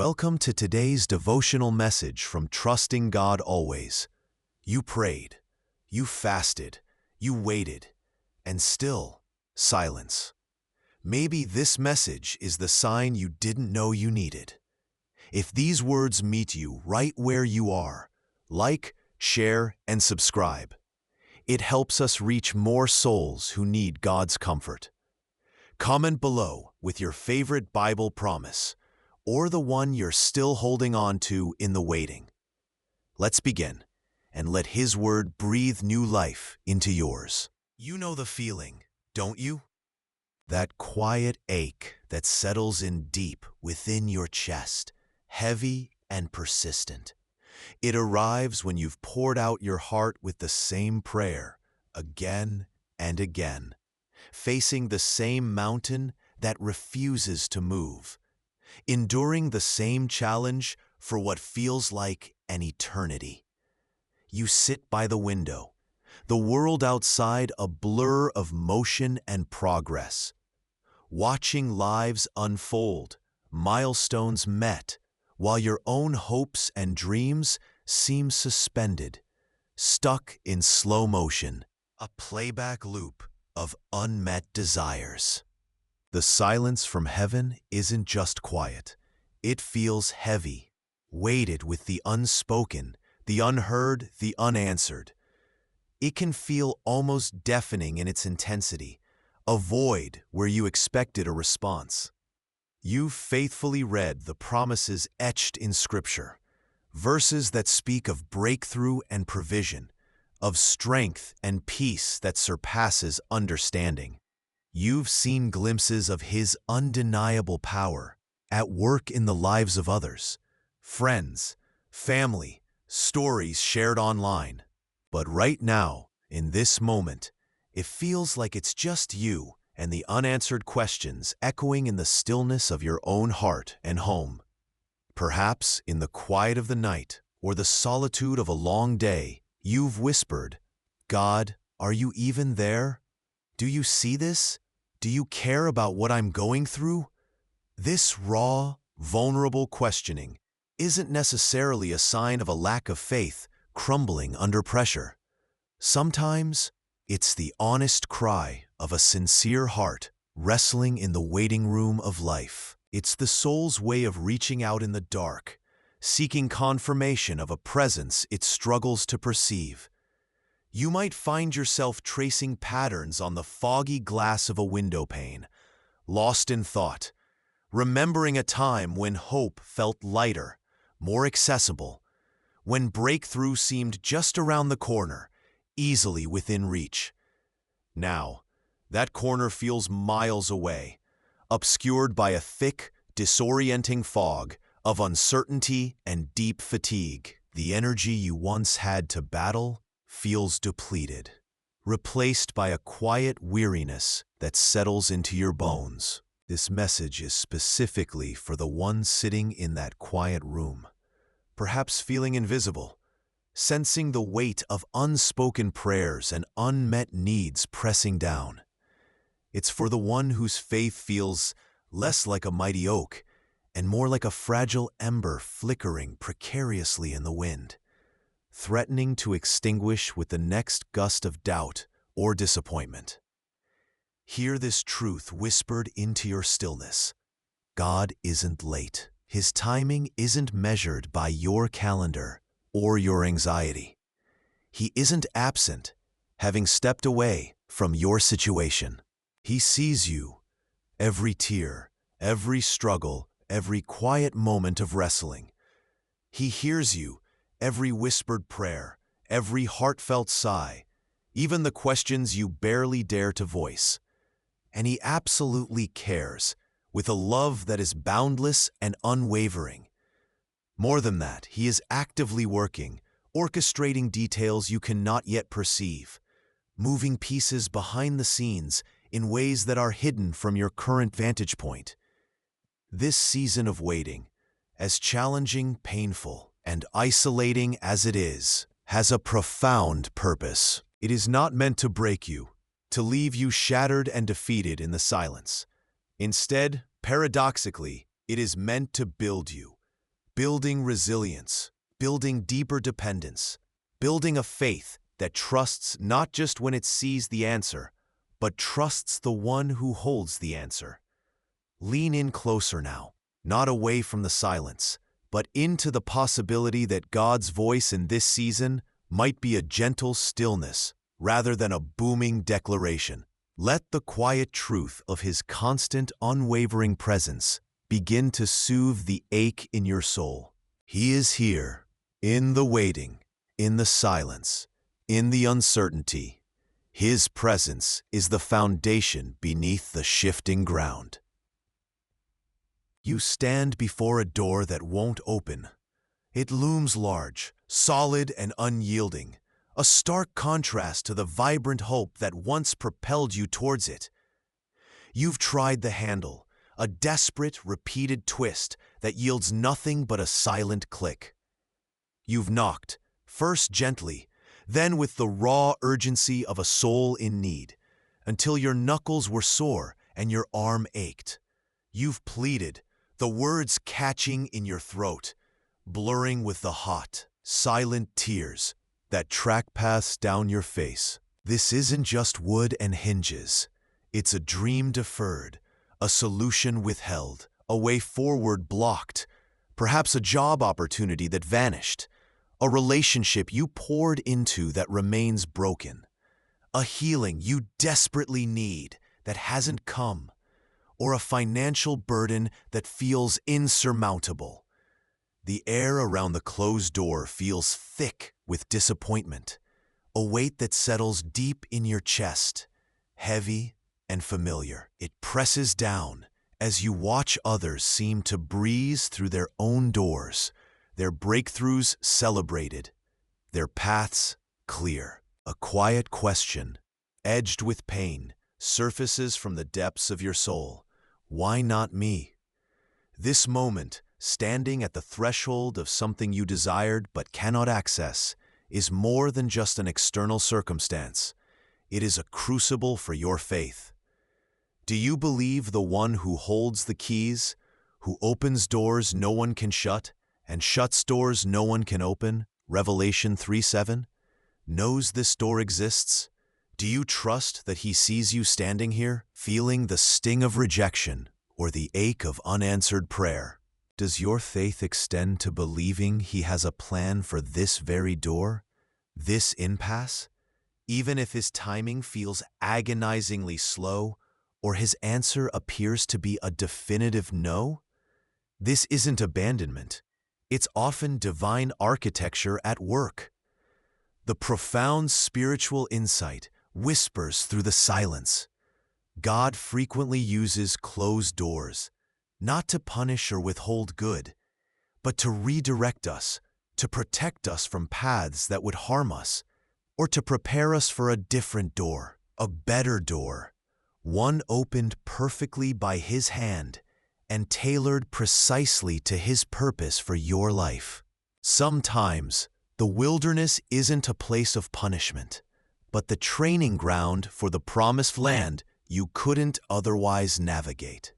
Welcome to today's devotional message from Trusting God Always. You prayed, you fasted, you waited, and still, silence. Maybe this message is the sign you didn't know you needed. If these words meet you right where you are, like, share, and subscribe. It helps us reach more souls who need God's comfort. Comment below with your favorite Bible promise, or the one you're still holding on to in the waiting. Let's begin, and let His Word breathe new life into yours. You know the feeling, don't you? That quiet ache that settles in deep within your chest, heavy and persistent. It arrives when you've poured out your heart with the same prayer, again and again, facing the same mountain that refuses to move, enduring the same challenge for what feels like an eternity. You sit by the window, the world outside a blur of motion and progress, watching lives unfold, milestones met, while your own hopes and dreams seem suspended, stuck in slow motion, a playback loop of unmet desires. The silence from heaven isn't just quiet. It feels heavy, weighted with the unspoken, the unheard, the unanswered. It can feel almost deafening in its intensity, a void where you expected a response. You've faithfully read the promises etched in Scripture, verses that speak of breakthrough and provision, of strength and peace that surpasses understanding. You've seen glimpses of His undeniable power at work in the lives of others, friends, family, stories shared online. But right now, in this moment, it feels like it's just you and the unanswered questions echoing in the stillness of your own heart and home. Perhaps in the quiet of the night or the solitude of a long day, you've whispered, "God, are you even there? Do you see this? Do you care about what I'm going through?" This raw, vulnerable questioning isn't necessarily a sign of a lack of faith crumbling under pressure. Sometimes it's the honest cry of a sincere heart wrestling in the waiting room of life. It's the soul's way of reaching out in the dark, seeking confirmation of a presence it struggles to perceive. You might find yourself tracing patterns on the foggy glass of a window pane, lost in thought, remembering a time when hope felt lighter, more accessible, when breakthrough seemed just around the corner, easily within reach. Now, that corner feels miles away, obscured by a thick, disorienting fog of uncertainty and deep fatigue. The energy you once had to battle feels depleted, replaced by a quiet weariness that settles into your bones. This message is specifically for the one sitting in that quiet room, perhaps feeling invisible, sensing the weight of unspoken prayers and unmet needs pressing down. It's for the one whose faith feels less like a mighty oak and more like a fragile ember flickering precariously in the wind, threatening to extinguish with the next gust of doubt or disappointment. Hear this truth whispered into your stillness. God isn't late. His timing isn't measured by your calendar or your anxiety. He isn't absent, having stepped away from your situation. He sees you, every tear, every struggle, every quiet moment of wrestling. He hears you, every whispered prayer, every heartfelt sigh, even the questions you barely dare to voice. And He absolutely cares, with a love that is boundless and unwavering. More than that, He is actively working, orchestrating details you cannot yet perceive, moving pieces behind the scenes in ways that are hidden from your current vantage point. This season of waiting, as challenging, painful, and isolating as it is, has a profound purpose. It is not meant to break you, to leave you shattered and defeated in the silence. Instead, paradoxically, it is meant to build you, building resilience, building deeper dependence, building a faith that trusts not just when it sees the answer, but trusts the one who holds the answer. Lean in closer now, not away from the silence, but into the possibility that God's voice in this season might be a gentle stillness rather than a booming declaration. Let the quiet truth of His constant, unwavering presence begin to soothe the ache in your soul. He is here, in the waiting, in the silence, in the uncertainty. His presence is the foundation beneath the shifting ground. You stand before a door that won't open. It looms large, solid and unyielding, a stark contrast to the vibrant hope that once propelled you towards it. You've tried the handle, a desperate, repeated twist that yields nothing but a silent click. You've knocked, first gently, then with the raw urgency of a soul in need, until your knuckles were sore and your arm ached. You've pleaded, the words catching in your throat, blurring with the hot, silent tears that track paths down your face. This isn't just wood and hinges. It's a dream deferred, a solution withheld, a way forward blocked, perhaps a job opportunity that vanished, a relationship you poured into that remains broken, a healing you desperately need that hasn't come, or a financial burden that feels insurmountable. The air around the closed door feels thick with disappointment, a weight that settles deep in your chest, heavy and familiar. It presses down as you watch others seem to breeze through their own doors, their breakthroughs celebrated, their paths clear. A quiet question, edged with pain, surfaces from the depths of your soul. Why not me? This moment, standing at the threshold of something you desired but cannot access, is more than just an external circumstance. It is a crucible for your faith. Do you believe the one who holds the keys, who opens doors no one can shut, and shuts doors no one can open, Revelation 3:7, knows this door exists? Do you trust that He sees you standing here, feeling the sting of rejection or the ache of unanswered prayer? Does your faith extend to believing He has a plan for this very door, this impasse, even if His timing feels agonizingly slow or His answer appears to be a definitive no? This isn't abandonment. It's often divine architecture at work. The profound spiritual insight whispers through the silence. God frequently uses closed doors, not to punish or withhold good, but to redirect us, to protect us from paths that would harm us, or to prepare us for a different door, a better door, one opened perfectly by His hand and tailored precisely to His purpose for your life. Sometimes, the wilderness isn't a place of punishment, but the training ground for the promised land you couldn't otherwise navigate.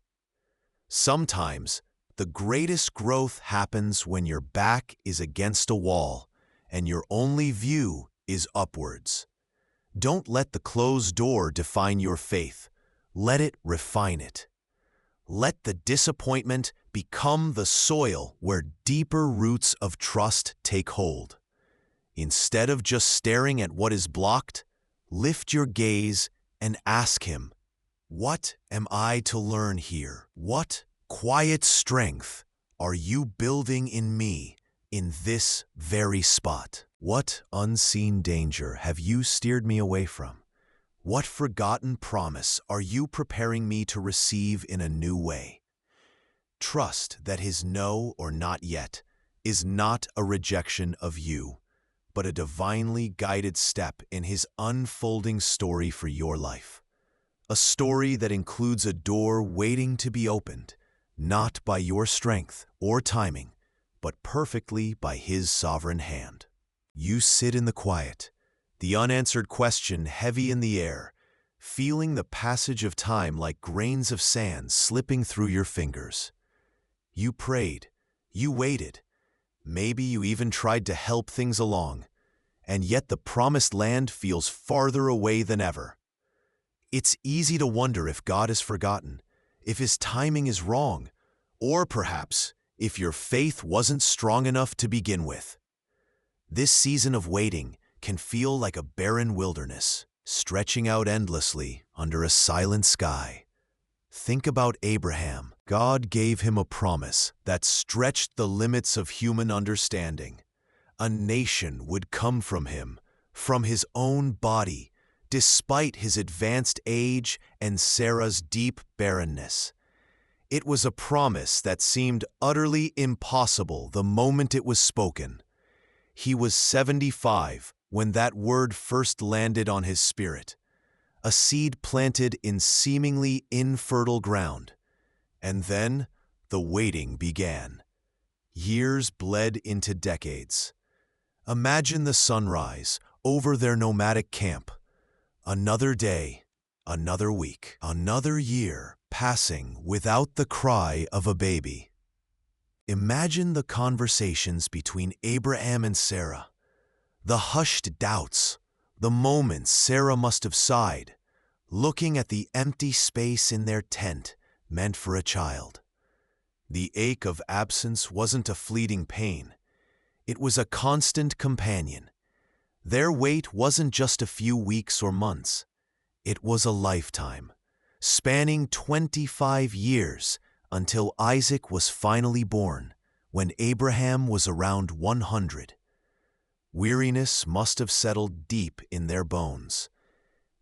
Sometimes, the greatest growth happens when your back is against a wall and your only view is upwards. Don't let the closed door define your faith. Let it refine it. Let the disappointment become the soil where deeper roots of trust take hold. Instead of just staring at what is blocked, lift your gaze and ask Him, what am I to learn here? What quiet strength are you building in me in this very spot? What unseen danger have you steered me away from? What forgotten promise are you preparing me to receive in a new way? Trust that His no or not yet is not a rejection of you, but a divinely guided step in His unfolding story for your life. A story that includes a door waiting to be opened, not by your strength or timing, but perfectly by His sovereign hand. You sit in the quiet, the unanswered question heavy in the air, feeling the passage of time like grains of sand slipping through your fingers. You prayed, You waited. Maybe you even tried to help things along, and yet the promised land feels farther away than ever. It's easy to wonder if God has forgotten, if his timing is wrong, or perhaps if your faith wasn't strong enough to begin with. This season of waiting can feel like a barren wilderness, stretching out endlessly under a silent sky. Think about Abraham. God gave him a promise that stretched the limits of human understanding. A nation would come from him, from his own body, despite his advanced age and Sarah's deep barrenness. It was a promise that seemed utterly impossible the moment it was spoken. He was 75 when that word first landed on his spirit, a seed planted in seemingly infertile ground. And then the waiting began. Years bled into decades. Imagine the sunrise over their nomadic camp. Another day, another week, another year passing without the cry of a baby. Imagine the conversations between Abraham and Sarah, the hushed doubts, the moments Sarah must have sighed, looking at the empty space in their tent meant for a child. The ache of absence wasn't a fleeting pain. It was a constant companion. Their wait wasn't just a few weeks or months. It was a lifetime, spanning 25 years until Isaac was finally born, when Abraham was around 100. Weariness must have settled deep in their bones.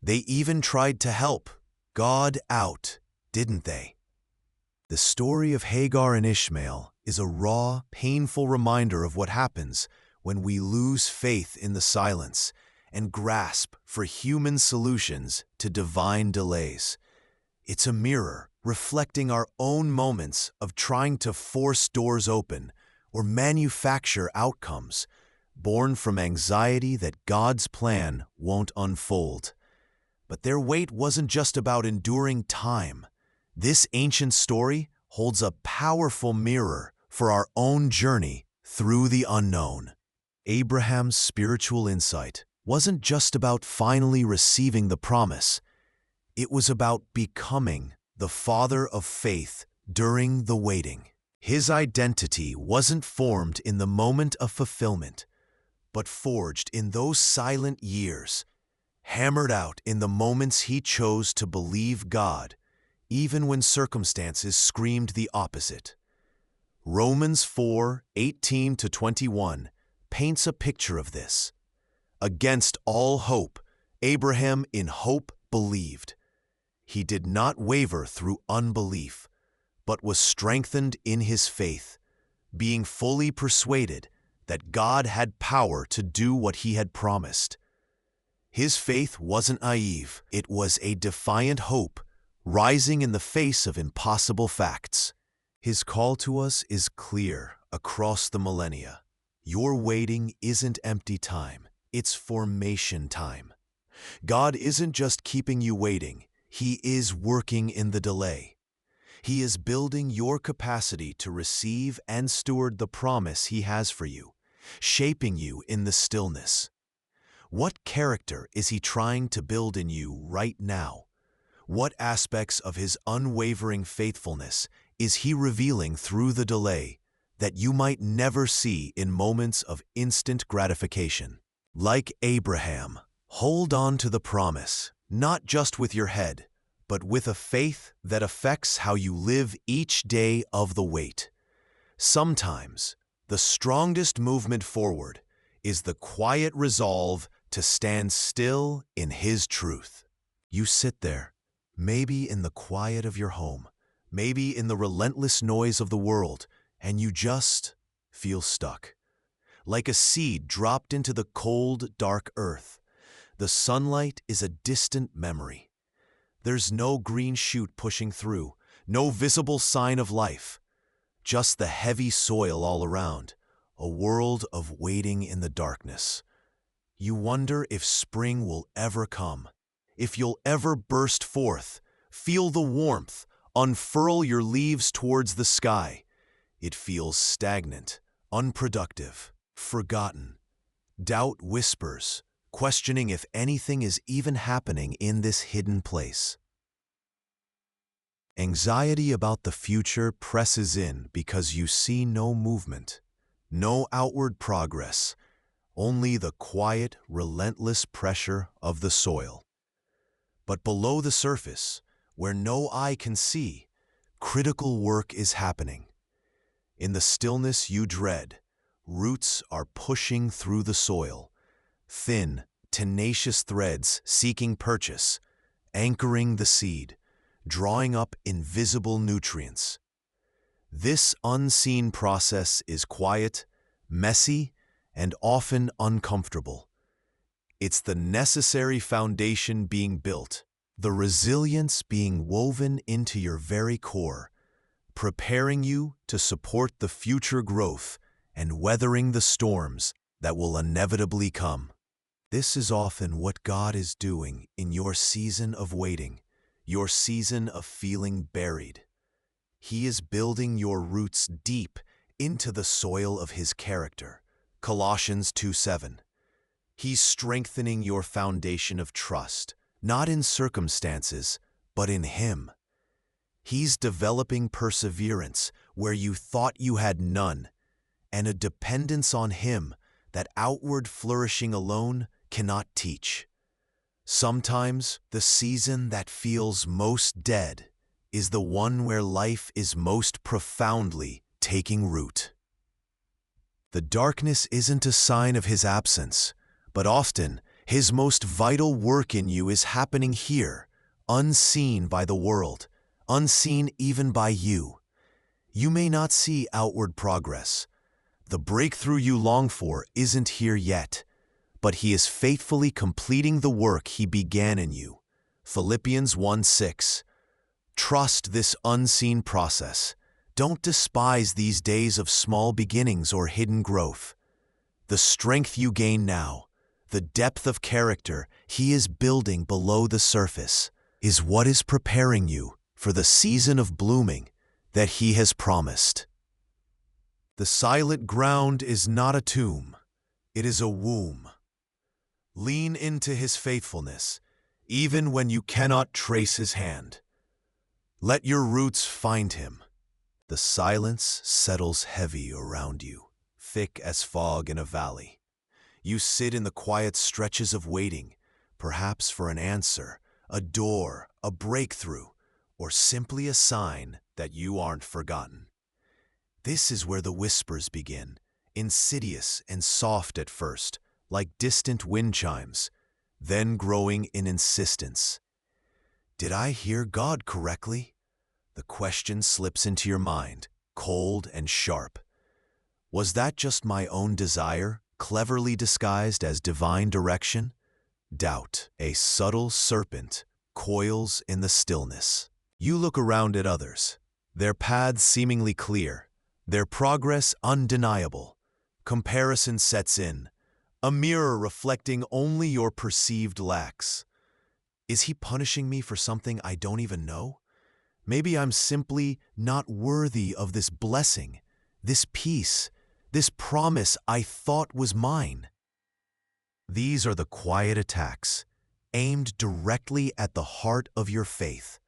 They even tried to help God out, didn't they? The story of Hagar and Ishmael is a raw, painful reminder of what happens when we lose faith in the silence and grasp for human solutions to divine delays. It's a mirror reflecting our own moments of trying to force doors open or manufacture outcomes born from anxiety that God's plan won't unfold. But their wait wasn't just about enduring time. This ancient story holds a powerful mirror for our own journey through the unknown. Abraham's spiritual insight wasn't just about finally receiving the promise. It was about becoming the father of faith during the waiting. His identity wasn't formed in the moment of fulfillment, but forged in those silent years, hammered out in the moments he chose to believe God, even when circumstances screamed the opposite. Romans 4:18-21 paints a picture of this. Against all hope, Abraham in hope believed. He did not waver through unbelief, but was strengthened in his faith, being fully persuaded that God had power to do what he had promised. His faith wasn't naive. It was a defiant hope, rising in the face of impossible facts. His call to us is clear across the millennia. Your waiting isn't empty time. It's formation time. God isn't just keeping you waiting. He is working in the delay. He is building your capacity to receive and steward the promise He has for you, shaping you in the stillness. What character is He trying to build in you right now? What aspects of His unwavering faithfulness is He revealing through the delay that you might never see in moments of instant gratification? Like Abraham, hold on to the promise, not just with your head, but with a faith that affects how you live each day of the wait. Sometimes, the strongest movement forward is the quiet resolve to stand still in His truth. You sit there, maybe in the quiet of your home, maybe in the relentless noise of the world, and you just feel stuck. Like a seed dropped into the cold, dark earth, the sunlight is a distant memory. There's no green shoot pushing through, no visible sign of life, just the heavy soil all around, a world of waiting in the darkness. You wonder if spring will ever come, if you'll ever burst forth, feel the warmth, unfurl your leaves towards the sky. It feels stagnant, unproductive, forgotten. Doubt whispers, questioning if anything is even happening in this hidden place. Anxiety about the future presses in because you see no movement, no outward progress, only the quiet, relentless pressure of the soil. But below the surface, where no eye can see, critical work is happening. In the stillness you dread, roots are pushing through the soil, thin, tenacious threads seeking purchase, anchoring the seed, drawing up invisible nutrients. This unseen process is quiet, messy, and often uncomfortable. It's the necessary foundation being built, the resilience being woven into your very core, preparing you to support the future growth and weathering the storms that will inevitably come. This is often what God is doing in your season of waiting, your season of feeling buried. He is building your roots deep into the soil of His character. Colossians 2:7. He's strengthening your foundation of trust, not in circumstances, but in Him. He's developing perseverance where you thought you had none, and a dependence on Him that outward flourishing alone cannot teach. Sometimes the season that feels most dead is the one where life is most profoundly taking root. The darkness isn't a sign of His absence, but often His most vital work in you is happening here, unseen by the world, unseen even by you. You may not see outward progress. The breakthrough you long for isn't here yet, but He is faithfully completing the work He began in you. Philippians 1:6. Trust this unseen process. Don't despise these days of small beginnings or hidden growth. The strength you gain now, the depth of character He is building below the surface, is what is preparing you for the season of blooming that He has promised. The silent ground is not a tomb, it is a womb. Lean into His faithfulness, even when you cannot trace His hand. Let your roots find Him. The silence settles heavy around you, thick as fog in a valley. You sit in the quiet stretches of waiting, perhaps for an answer, a door, a breakthrough, or simply a sign that you aren't forgotten. This is where the whispers begin, insidious and soft at first, like distant wind chimes, then growing in insistence. Did I hear God correctly? The question slips into your mind, cold and sharp. Was that just my own desire, cleverly disguised as divine direction? Doubt, a subtle serpent, coils in the stillness. You look around at others, their paths seemingly clear, their progress undeniable. Comparison sets in, a mirror reflecting only your perceived lacks. Is He punishing me for something I don't even know? Maybe I'm simply not worthy of this blessing, this peace, this promise I thought was mine. These are the quiet attacks, aimed directly at the heart of your faith,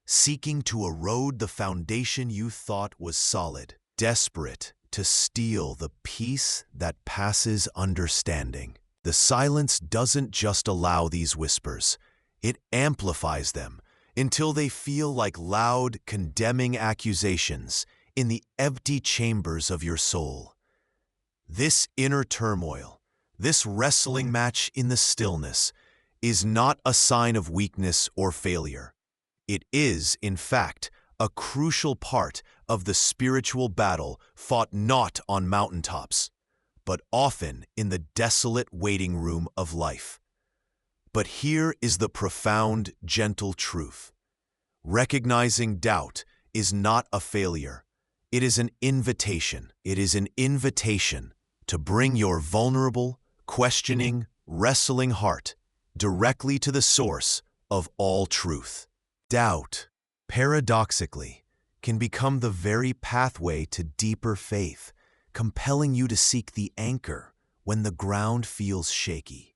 seeking to erode the foundation you thought was solid, desperate to steal the peace that passes understanding. The silence doesn't just allow these whispers, it amplifies them until they feel like loud, condemning accusations in the empty chambers of your soul. This inner turmoil, this wrestling match in the stillness, is not a sign of weakness or failure. It is, in fact, a crucial part of the spiritual battle fought not on mountaintops, but often in the desolate waiting room of life. But here is the profound, gentle truth. Recognizing doubt is not a failure. It is an invitation. It is an invitation to bring your vulnerable, questioning, wrestling heart directly to the source of all truth. Doubt, paradoxically, can become the very pathway to deeper faith, compelling you to seek the anchor when the ground feels shaky.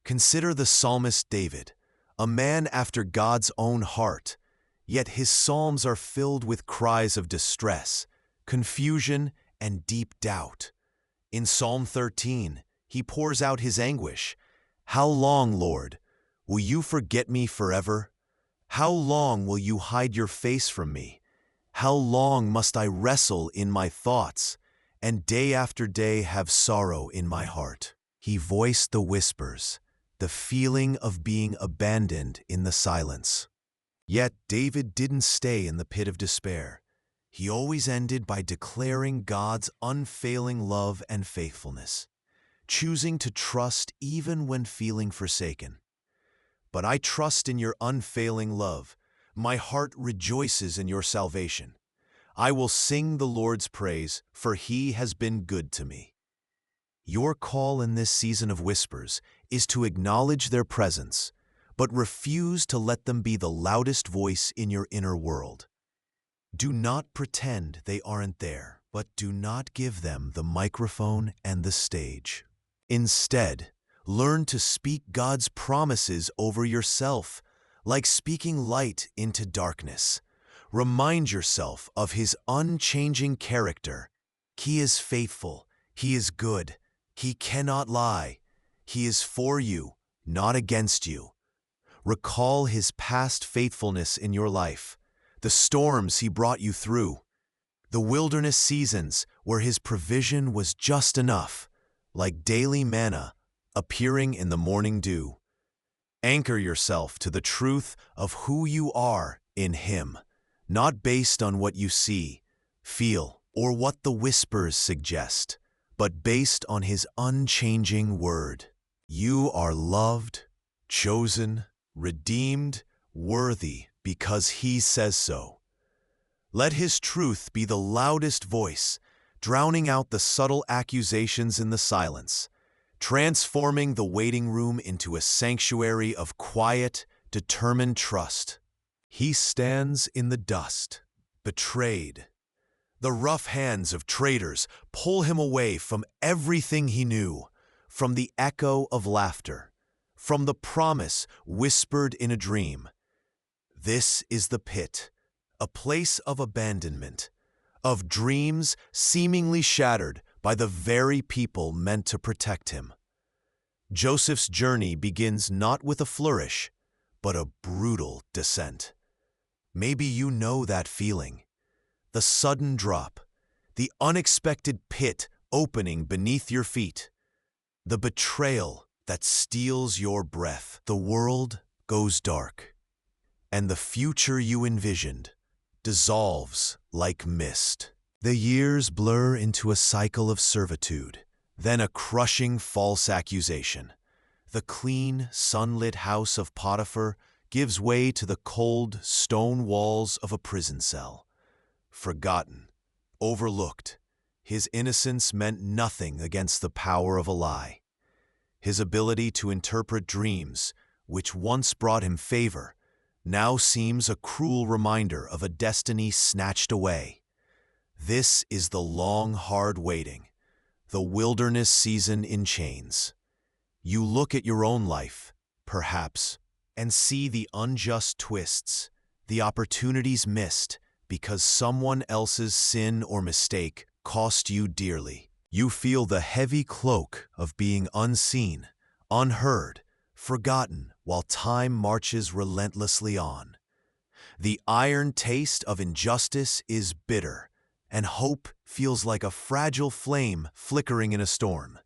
Consider the psalmist David, a man after God's own heart, yet his psalms are filled with cries of distress, confusion, and deep doubt. In Psalm 13, he pours out his anguish. "How long, Lord, will you forget me forever? How long will you hide your face from me? How long must I wrestle in my thoughts, and day after day have sorrow in my heart?" He voiced the whispers, the feeling of being abandoned in the silence. Yet David didn't stay in the pit of despair. He always ended by declaring God's unfailing love and faithfulness, choosing to trust even when feeling forsaken. "But I trust in your unfailing love. My heart rejoices in your salvation. I will sing the Lord's praise, for he has been good to me." Your call in this season of whispers is to acknowledge their presence, but refuse to let them be the loudest voice in your inner world. Do not pretend they aren't there, but do not give them the microphone and the stage. Instead, learn to speak God's promises over yourself, like speaking light into darkness. Remind yourself of his unchanging character. He is faithful. He is good. He cannot lie. He is for you, not against you. Recall his past faithfulness in your life, the storms he brought you through, the wilderness seasons where his provision was just enough, like daily manna appearing in the morning dew. Anchor yourself to the truth of who you are in him, not based on what you see, feel, or what the whispers suggest, but based on his unchanging word. You are loved, chosen, redeemed, worthy because he says so. Let his truth be the loudest voice, drowning out the subtle accusations in the silence, transforming the waiting room into a sanctuary of quiet, determined trust. He stands in the dust, betrayed. The rough hands of traitors pull him away from everything he knew, from the echo of laughter, from the promise whispered in a dream. This is the pit, a place of abandonment, of dreams seemingly shattered by the very people meant to protect him. Joseph's journey begins not with a flourish, but a brutal descent. Maybe you know that feeling. The sudden drop, the unexpected pit opening beneath your feet, the betrayal that steals your breath. The world goes dark, and the future you envisioned dissolves like mist. The years blur into a cycle of servitude, then a crushing false accusation. The clean, sunlit house of Potiphar gives way to the cold, stone walls of a prison cell. Forgotten, overlooked, his innocence meant nothing against the power of a lie. His ability to interpret dreams, which once brought him favor, now seems a cruel reminder of a destiny snatched away. This is the long, hard waiting, the wilderness season in chains. You look at your own life, perhaps, and see the unjust twists, the opportunities missed because someone else's sin or mistake cost you dearly. You feel the heavy cloak of being unseen, unheard, forgotten while time marches relentlessly on. The iron taste of injustice is bitter, and hope feels like a fragile flame flickering in a storm.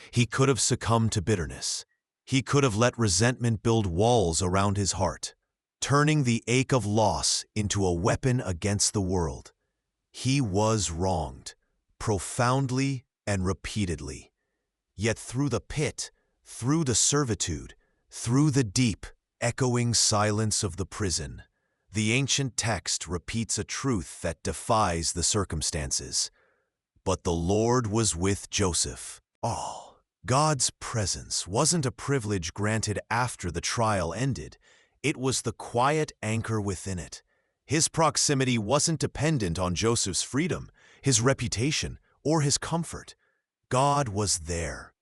He could have succumbed to bitterness. He could have let resentment build walls around his heart, turning the ache of loss into a weapon against the world. He was wronged, profoundly and repeatedly. Yet through the pit, through the servitude, through the deep, echoing silence of the prison, the ancient text repeats a truth that defies the circumstances. But the Lord was with Joseph. God's presence wasn't a privilege granted after the trial ended. It was the quiet anchor within it. His proximity wasn't dependent on Joseph's freedom, his reputation, or his comfort. God was there.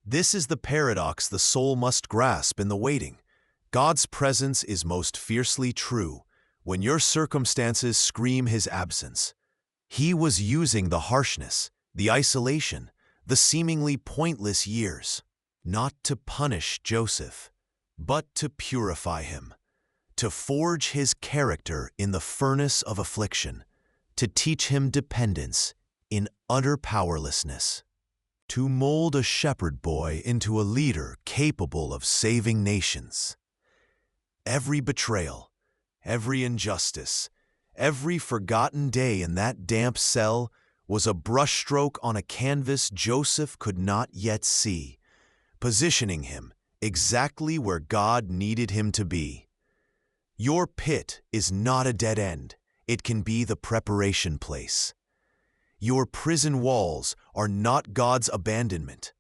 This is the paradox the soul must grasp in the waiting. God's presence is most fiercely true when your circumstances scream his absence. He was using the harshness, the isolation, the seemingly pointless years, not to punish Joseph, but to purify him, to forge his character in the furnace of affliction, to teach him dependence in utter powerlessness, to mold a shepherd boy into a leader capable of saving nations. Every betrayal, every injustice, every forgotten day in that damp cell was a brushstroke on a canvas Joseph could not yet see, positioning him exactly where God needed him to be. Your pit is not a dead end. It can be the preparation place. Your prison walls are not God's abandonment.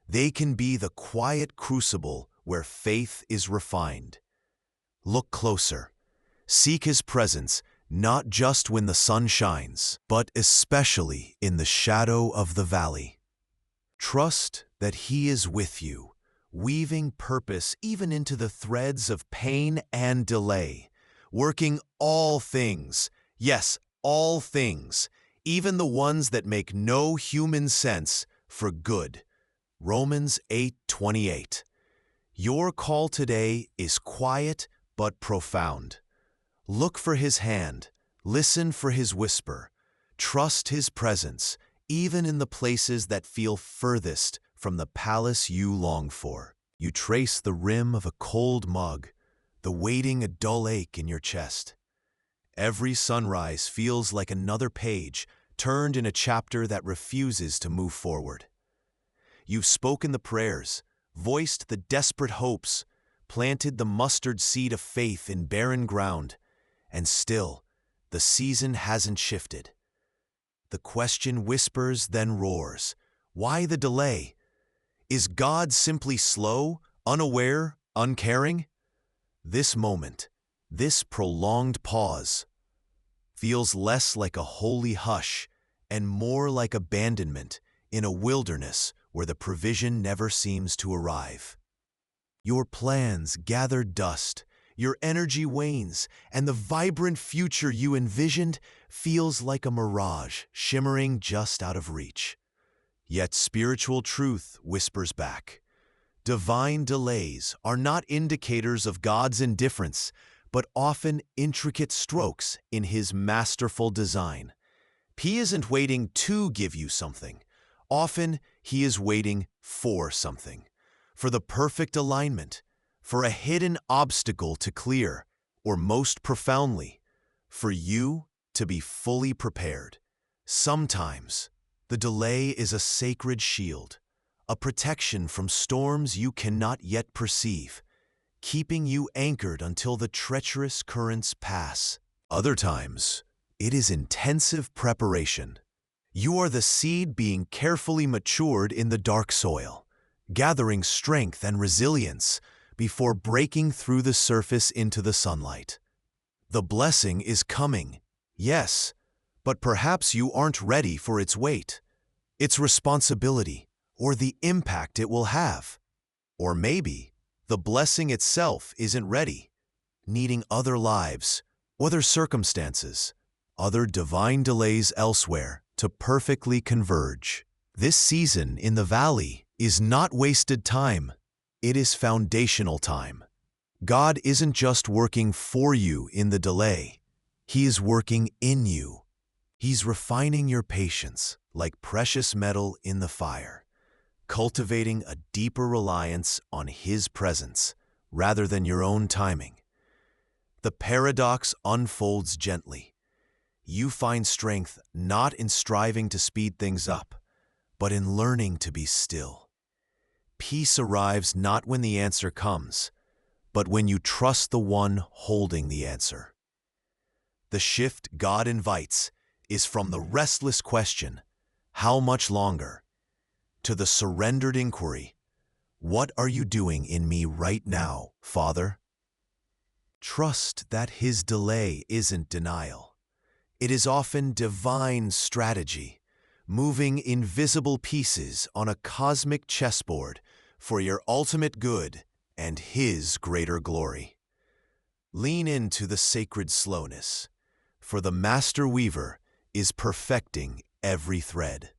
They can be the quiet crucible where faith is refined. Look closer. Seek his presence, not just when the sun shines, but especially in the shadow of the valley. Trust that he is with you, weaving purpose even into the threads of pain and delay, working all things, yes, all things, even the ones that make no human sense, for good. Romans 8:28. Your call today is quiet but profound. Look for his hand, listen for his whisper, trust his presence, even in the places that feel furthest from the palace you long for. You trace the rim of a cold mug, the waiting a dull ache in your chest. Every sunrise feels like another page turned in a chapter that refuses to move forward. You've spoken the prayers, voiced the desperate hopes, planted the mustard seed of faith in barren ground, and still, the season hasn't shifted. The question whispers, then roars. Why the delay? Is God simply slow, unaware, uncaring? This moment, this prolonged pause, feels less like a holy hush and more like abandonment in a wilderness where the provision never seems to arrive. Your plans gather dust, your energy wanes, and the vibrant future you envisioned feels like a mirage shimmering just out of reach. Yet spiritual truth whispers back. Divine delays are not indicators of God's indifference, but often intricate strokes in his masterful design. He isn't waiting to give you something. Often, he is waiting for something, for the perfect alignment, for a hidden obstacle to clear, or most profoundly, for you to be fully prepared. Sometimes, the delay is a sacred shield, a protection from storms you cannot yet perceive, keeping you anchored until the treacherous currents pass. Other times, it is intensive preparation. You are the seed being carefully matured in the dark soil, gathering strength and resilience before breaking through the surface into the sunlight. The blessing is coming, yes, but perhaps you aren't ready for its weight, its responsibility, or the impact it will have. Or maybe the blessing itself isn't ready, needing other lives, other circumstances, other divine delays elsewhere to perfectly converge. This season in the valley is not wasted time. It is foundational time. God isn't just working for you in the delay. He is working in you. He's refining your patience like precious metal in the fire, cultivating a deeper reliance on his presence rather than your own timing. The paradox unfolds gently. You find strength not in striving to speed things up, but in learning to be still. Peace arrives not when the answer comes, but when you trust the one holding the answer. The shift God invites is from the restless question, "How much longer?" to the surrendered inquiry, "What are you doing in me right now, Father?" Trust that his delay isn't denial. It is often divine strategy, moving invisible pieces on a cosmic chessboard for your ultimate good and his greater glory. Lean into the sacred slowness, for the master weaver is perfecting every thread.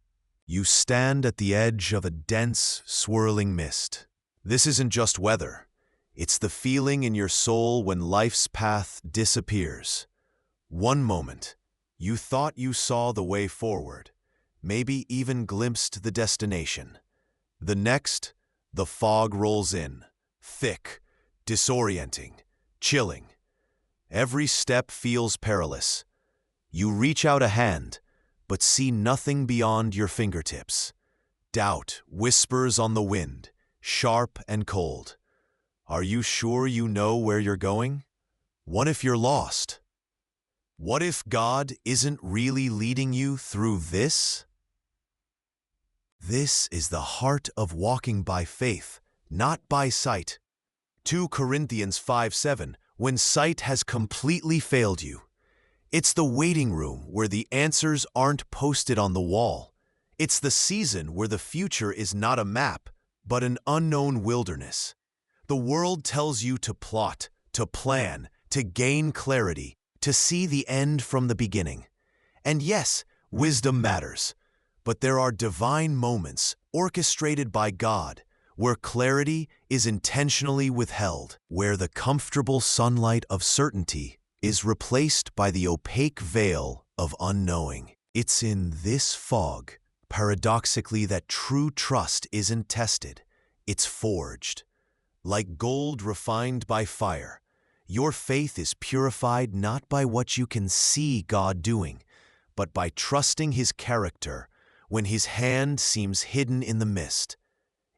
You stand at the edge of a dense, swirling mist. This isn't just weather. It's the feeling in your soul when life's path disappears. One moment, you thought you saw the way forward, maybe even glimpsed the destination. The next, the fog rolls in, thick, disorienting, chilling. Every step feels perilous. You reach out a hand, but see nothing beyond your fingertips. Doubt whispers on the wind, sharp and cold. Are you sure you know where you're going? What if you're lost? What if God isn't really leading you through this? This is the heart of walking by faith, not by sight. 2 Corinthians 5:7, when sight has completely failed you. It's the waiting room where the answers aren't posted on the wall. It's the season where the future is not a map, but an unknown wilderness. The world tells you to plot, to plan, to gain clarity, to see the end from the beginning. And yes, wisdom matters, but there are divine moments orchestrated by God where clarity is intentionally withheld, where the comfortable sunlight of certainty is replaced by the opaque veil of unknowing. It's in this fog, paradoxically, that true trust isn't tested, it's forged. Like gold refined by fire, your faith is purified not by what you can see God doing, but by trusting his character when his hand seems hidden in the mist.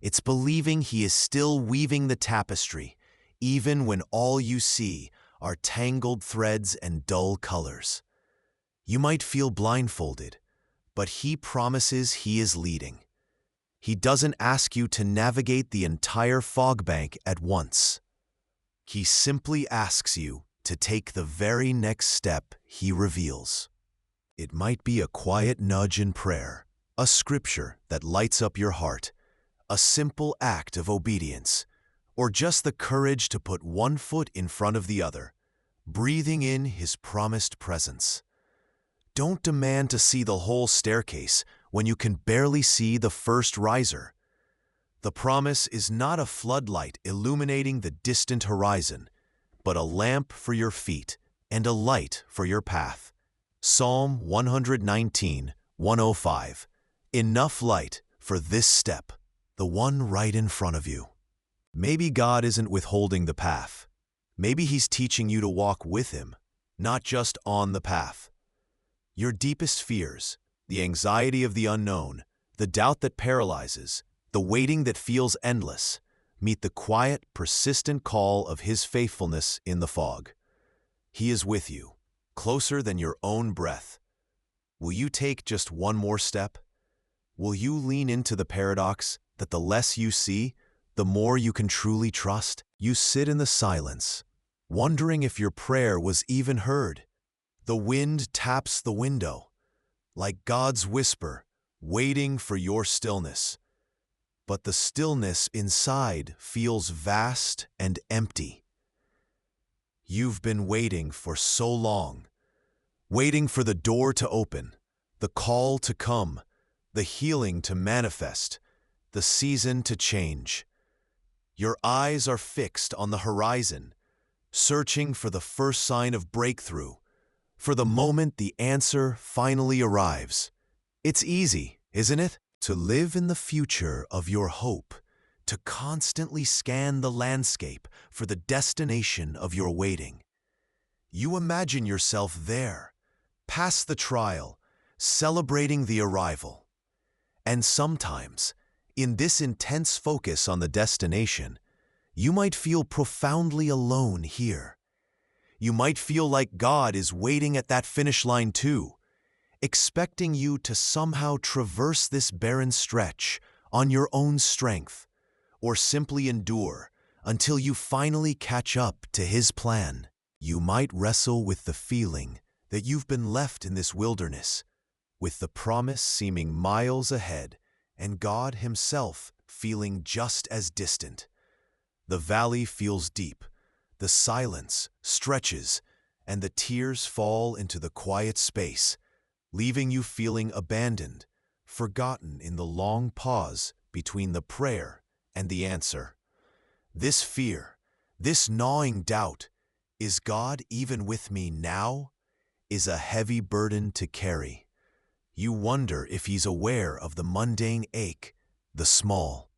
It's believing he is still weaving the tapestry, even when all you see are tangled threads and dull colors. You might feel blindfolded, but he promises he is leading. He doesn't ask you to navigate the entire fog bank at once. He simply asks you to take the very next step he reveals. It might be a quiet nudge in prayer, a scripture that lights up your heart, a simple act of obedience, or just the courage to put one foot in front of the other, breathing in his promised presence. Don't demand to see the whole staircase when you can barely see the first riser. The promise is not a floodlight illuminating the distant horizon, but a lamp for your feet and a light for your path. Psalm 119:105. Enough light for this step, the one right in front of you. Maybe God isn't withholding the path. Maybe he's teaching you to walk with him, not just on the path. Your deepest fears, the anxiety of the unknown, the doubt that paralyzes, the waiting that feels endless, meet the quiet, persistent call of his faithfulness in the fog. He is with you, closer than your own breath. Will you take just one more step? Will you lean into the paradox that the less you see, the more you can truly trust? You sit in the silence, wondering if your prayer was even heard. The wind taps the window, like God's whisper, waiting for your stillness. But the stillness inside feels vast and empty. You've been waiting for so long, waiting for the door to open, the call to come, the healing to manifest, the season to change. Your eyes are fixed on the horizon, searching for the first sign of breakthrough, for the moment the answer finally arrives. It's easy, isn't it, to live in the future of your hope, to constantly scan the landscape for the destination of your waiting. You imagine yourself there, past the trial, celebrating the arrival. And sometimes, in this intense focus on the destination, you might feel profoundly alone here. You might feel like God is waiting at that finish line too, expecting you to somehow traverse this barren stretch on your own strength, or simply endure until you finally catch up to his plan. You might wrestle with the feeling that you've been left in this wilderness, with the promise seeming miles ahead and God Himself feeling just as distant. The valley feels deep, the silence stretches, and the tears fall into the quiet space, leaving you feeling abandoned, forgotten in the long pause between the prayer and the answer. This fear, this gnawing doubt, is God even with me now, is a heavy burden to carry. You wonder if He's aware of the mundane ache, the small,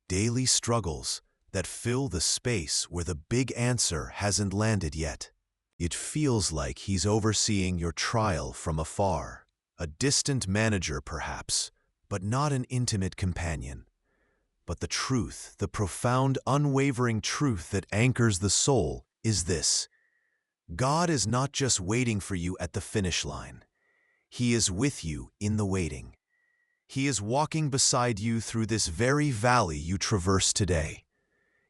daily struggles that fill the space where the big answer hasn't landed yet. It feels like He's overseeing your trial from afar, a distant manager perhaps, but not an intimate companion. But the truth, the profound, unwavering truth that anchors the soul is this: God is not just waiting for you at the finish line. He is with you in the waiting. He is walking beside you through this very valley you traverse today.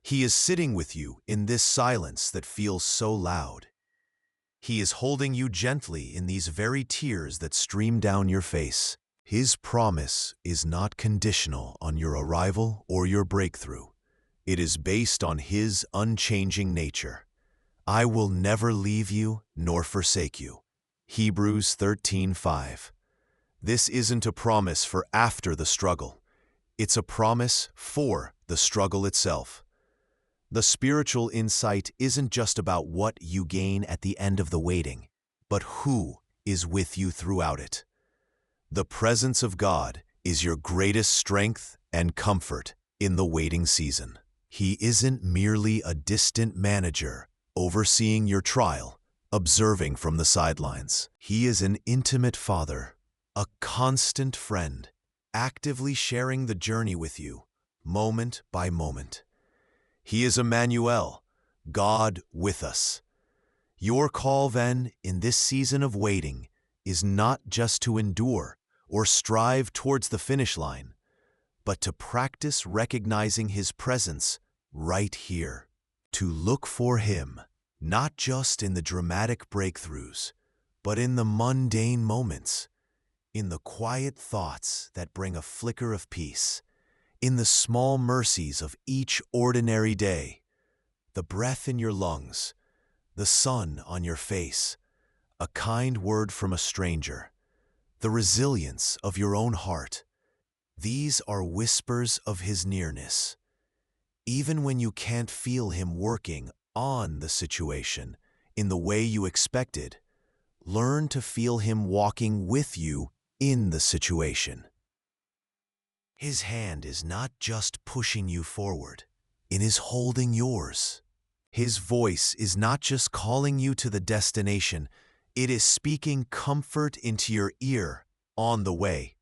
He is sitting with you in this silence that feels so loud. He is holding you gently in these very tears that stream down your face. His promise is not conditional on your arrival or your breakthrough. It is based on His unchanging nature. I will never leave you nor forsake you. Hebrews 13:5. This isn't a promise for after the struggle. It's a promise for the struggle itself. The spiritual insight isn't just about what you gain at the end of the waiting, but who is with you throughout it. The presence of God is your greatest strength and comfort in the waiting season. He isn't merely a distant manager overseeing your trial, observing from the sidelines. He is an intimate Father, a constant friend, actively sharing the journey with you, moment by moment. He is Emmanuel, God with us. Your call, then, in this season of waiting, is not just to endure or strive towards the finish line, but to practice recognizing His presence right here, to look for Him, not just in the dramatic breakthroughs, but in the mundane moments, in the quiet thoughts that bring a flicker of peace, in the small mercies of each ordinary day, the breath in your lungs, the sun on your face, a kind word from a stranger, the resilience of your own heart. These are whispers of His nearness. Even when you can't feel Him working on the situation in the way you expected, learn to feel Him walking with you in the situation. His hand is not just pushing you forward, it is holding yours. His voice is not just calling you to the destination, it is speaking comfort into your ear on the way.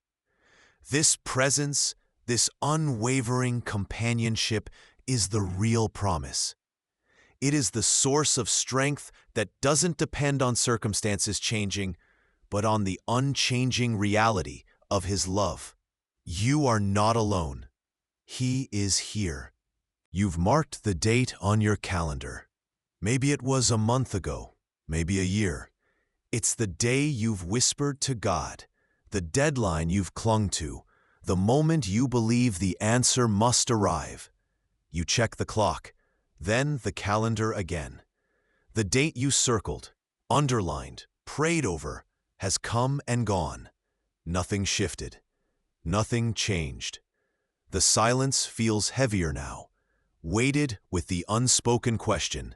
This presence, this unwavering companionship is the real promise. It is the source of strength that doesn't depend on circumstances changing, but on the unchanging reality of His love. You are not alone. He is here. You've marked the date on your calendar. Maybe it was a month ago, maybe a year. It's the day you've whispered to God, the deadline you've clung to, the moment you believe the answer must arrive. You check the clock, then the calendar again. The date you circled, underlined, prayed over, has come and gone. Nothing shifted. Nothing changed. The silence feels heavier now, weighted with the unspoken question,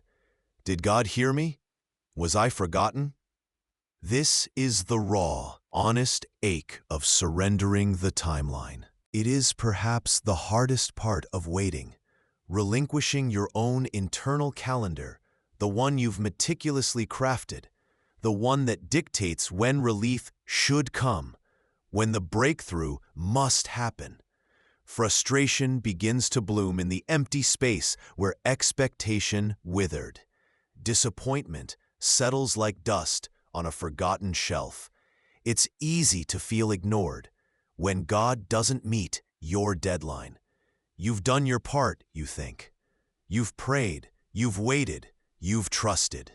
did God hear me? Was I forgotten? This is the raw, honest ache of surrendering the timeline. It is perhaps the hardest part of waiting, relinquishing your own internal calendar, the one you've meticulously crafted, the one that dictates when relief should come, when the breakthrough must happen. Frustration begins to bloom in the empty space where expectation withered. Disappointment settles like dust on a forgotten shelf. It's easy to feel ignored when God doesn't meet your deadline. You've done your part, you think. You've prayed, you've waited, you've trusted.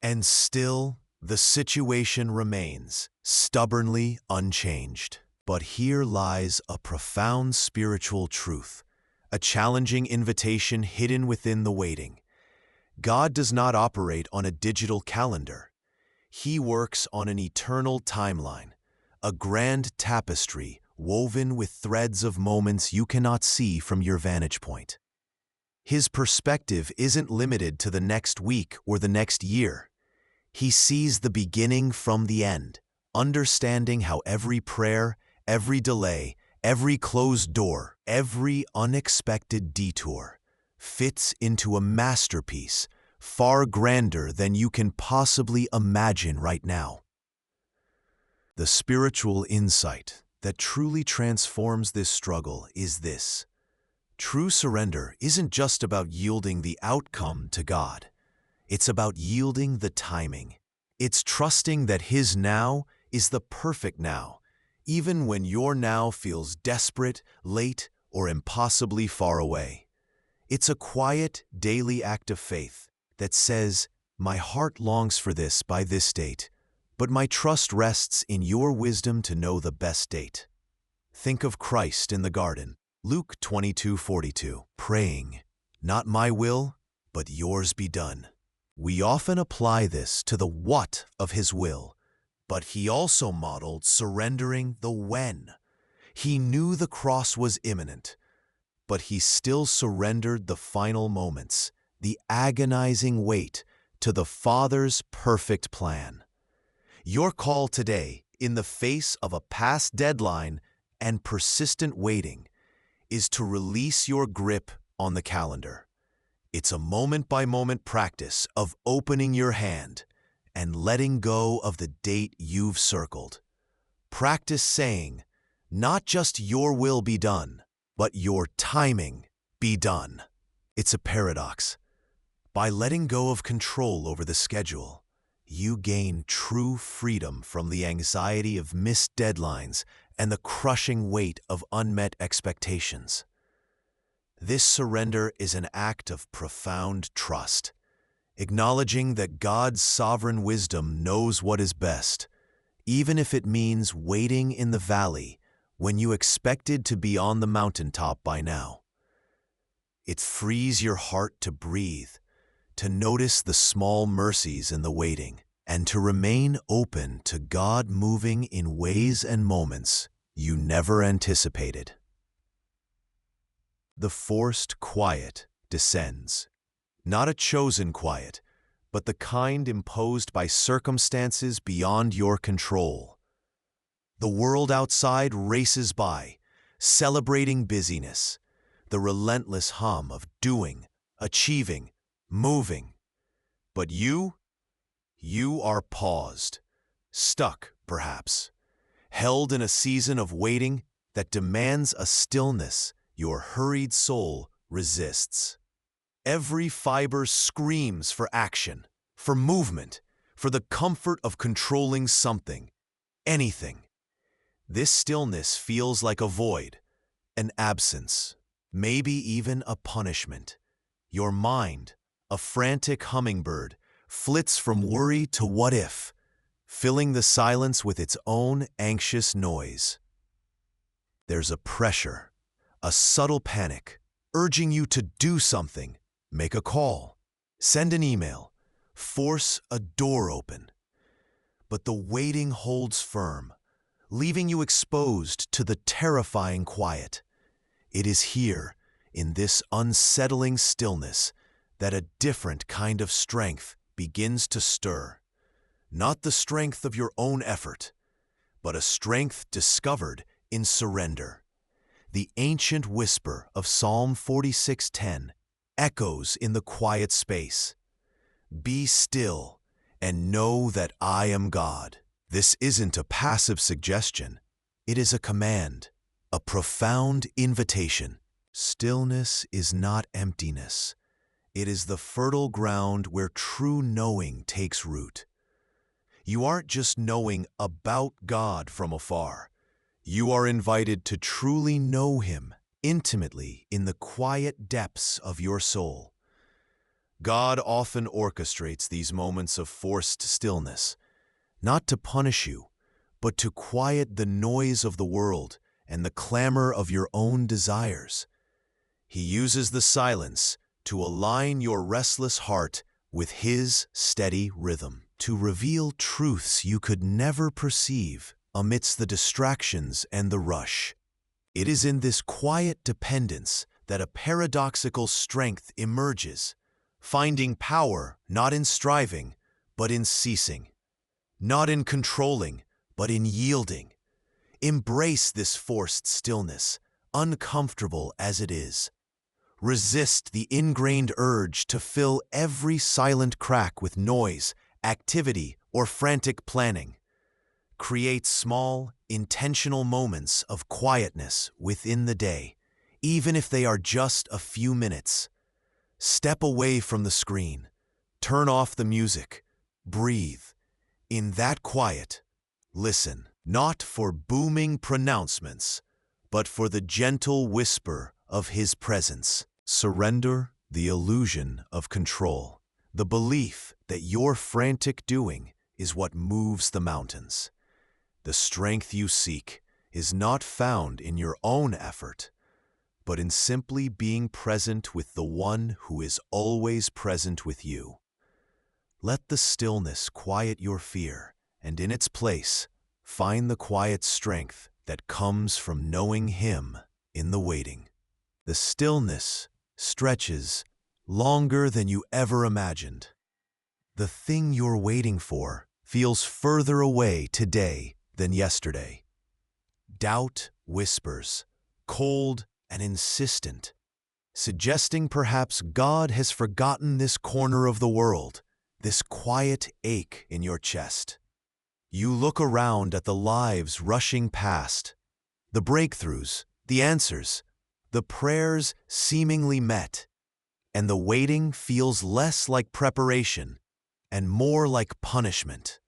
And still, the situation remains stubbornly unchanged. But here lies a profound spiritual truth, a challenging invitation hidden within the waiting. God does not operate on a digital calendar. He works on an eternal timeline, a grand tapestry woven with threads of moments you cannot see from your vantage point. His perspective isn't limited to the next week or the next year. He sees the beginning from the end, understanding how every prayer, every delay, every closed door, every unexpected detour fits into a masterpiece far grander than you can possibly imagine right now. The spiritual insight that truly transforms this struggle is this: true surrender isn't just about yielding the outcome to God. It's about yielding the timing. It's trusting that His now is the perfect now, even when your now feels desperate, late, or impossibly far away. It's a quiet, daily act of faith that says, "My heart longs for this by this date, but my trust rests in your wisdom to know the best date." Think of Christ in the garden, Luke 22:42, praying, "Not my will, but yours be done." We often apply this to the what of His will, but He also modeled surrendering the when. He knew the cross was imminent, but He still surrendered the final moments, the agonizing wait, to the Father's perfect plan. Your call today, in the face of a past deadline and persistent waiting, is to release your grip on the calendar. It's a moment-by-moment practice of opening your hand and letting go of the date you've circled. Practice saying, not just "your will be done," but "your timing be done." It's a paradox. By letting go of control over the schedule, you gain true freedom from the anxiety of missed deadlines and the crushing weight of unmet expectations. This surrender is an act of profound trust, acknowledging that God's sovereign wisdom knows what is best, even if it means waiting in the valley when you expected to be on the mountaintop by now. It frees your heart to breathe, to notice the small mercies in the waiting, and to remain open to God moving in ways and moments you never anticipated. The forced quiet descends. Not a chosen quiet, but the kind imposed by circumstances beyond your control. The world outside races by, celebrating busyness, the relentless hum of doing, achieving, moving. But you are paused, stuck, perhaps, held in a season of waiting that demands a stillness your hurried soul resists. Every fiber screams for action, for movement, for the comfort of controlling something, anything. This stillness feels like a void, an absence, maybe even a punishment. Your mind, a frantic hummingbird, flits from worry to what if, filling the silence with its own anxious noise. There's a pressure, a subtle panic, urging you to do something, make a call, send an email, force a door open. But the waiting holds firm, leaving you exposed to the terrifying quiet. It is here, in this unsettling stillness, that a different kind of strength begins to stir. Not the strength of your own effort, but a strength discovered in surrender. The ancient whisper of Psalm 46:10 echoes in the quiet space. Be still and know that I am God. This isn't a passive suggestion. It is a command, a profound invitation. Stillness is not emptiness. It is the fertile ground where true knowing takes root. You aren't just knowing about God from afar. You are invited to truly know Him intimately in the quiet depths of your soul. God often orchestrates these moments of forced stillness, not to punish you, but to quiet the noise of the world and the clamor of your own desires. He uses the silence to align your restless heart with His steady rhythm, to reveal truths you could never perceive amidst the distractions and the rush. It is in this quiet dependence that a paradoxical strength emerges, finding power not in striving, but in ceasing, not in controlling, but in yielding. Embrace this forced stillness, uncomfortable as it is. Resist the ingrained urge to fill every silent crack with noise, activity, or frantic planning. Create small, intentional moments of quietness within the day, even if they are just a few minutes. Step away from the screen. Turn off the music. Breathe. In that quiet, listen, not for booming pronouncements, but for the gentle whisper of His presence. Surrender the illusion of control, the belief that your frantic doing is what moves the mountains. The strength you seek is not found in your own effort, but in simply being present with the One who is always present with you. Let the stillness quiet your fear, and in its place, find the quiet strength that comes from knowing Him in the waiting. The stillness stretches longer than you ever imagined. The thing you're waiting for feels further away today than yesterday. Doubt whispers, cold and insistent, suggesting perhaps God has forgotten this corner of the world, this quiet ache in your chest. You look around at the lives rushing past, the breakthroughs, the answers, the prayers seemingly met, and the waiting feels less like preparation and more like punishment,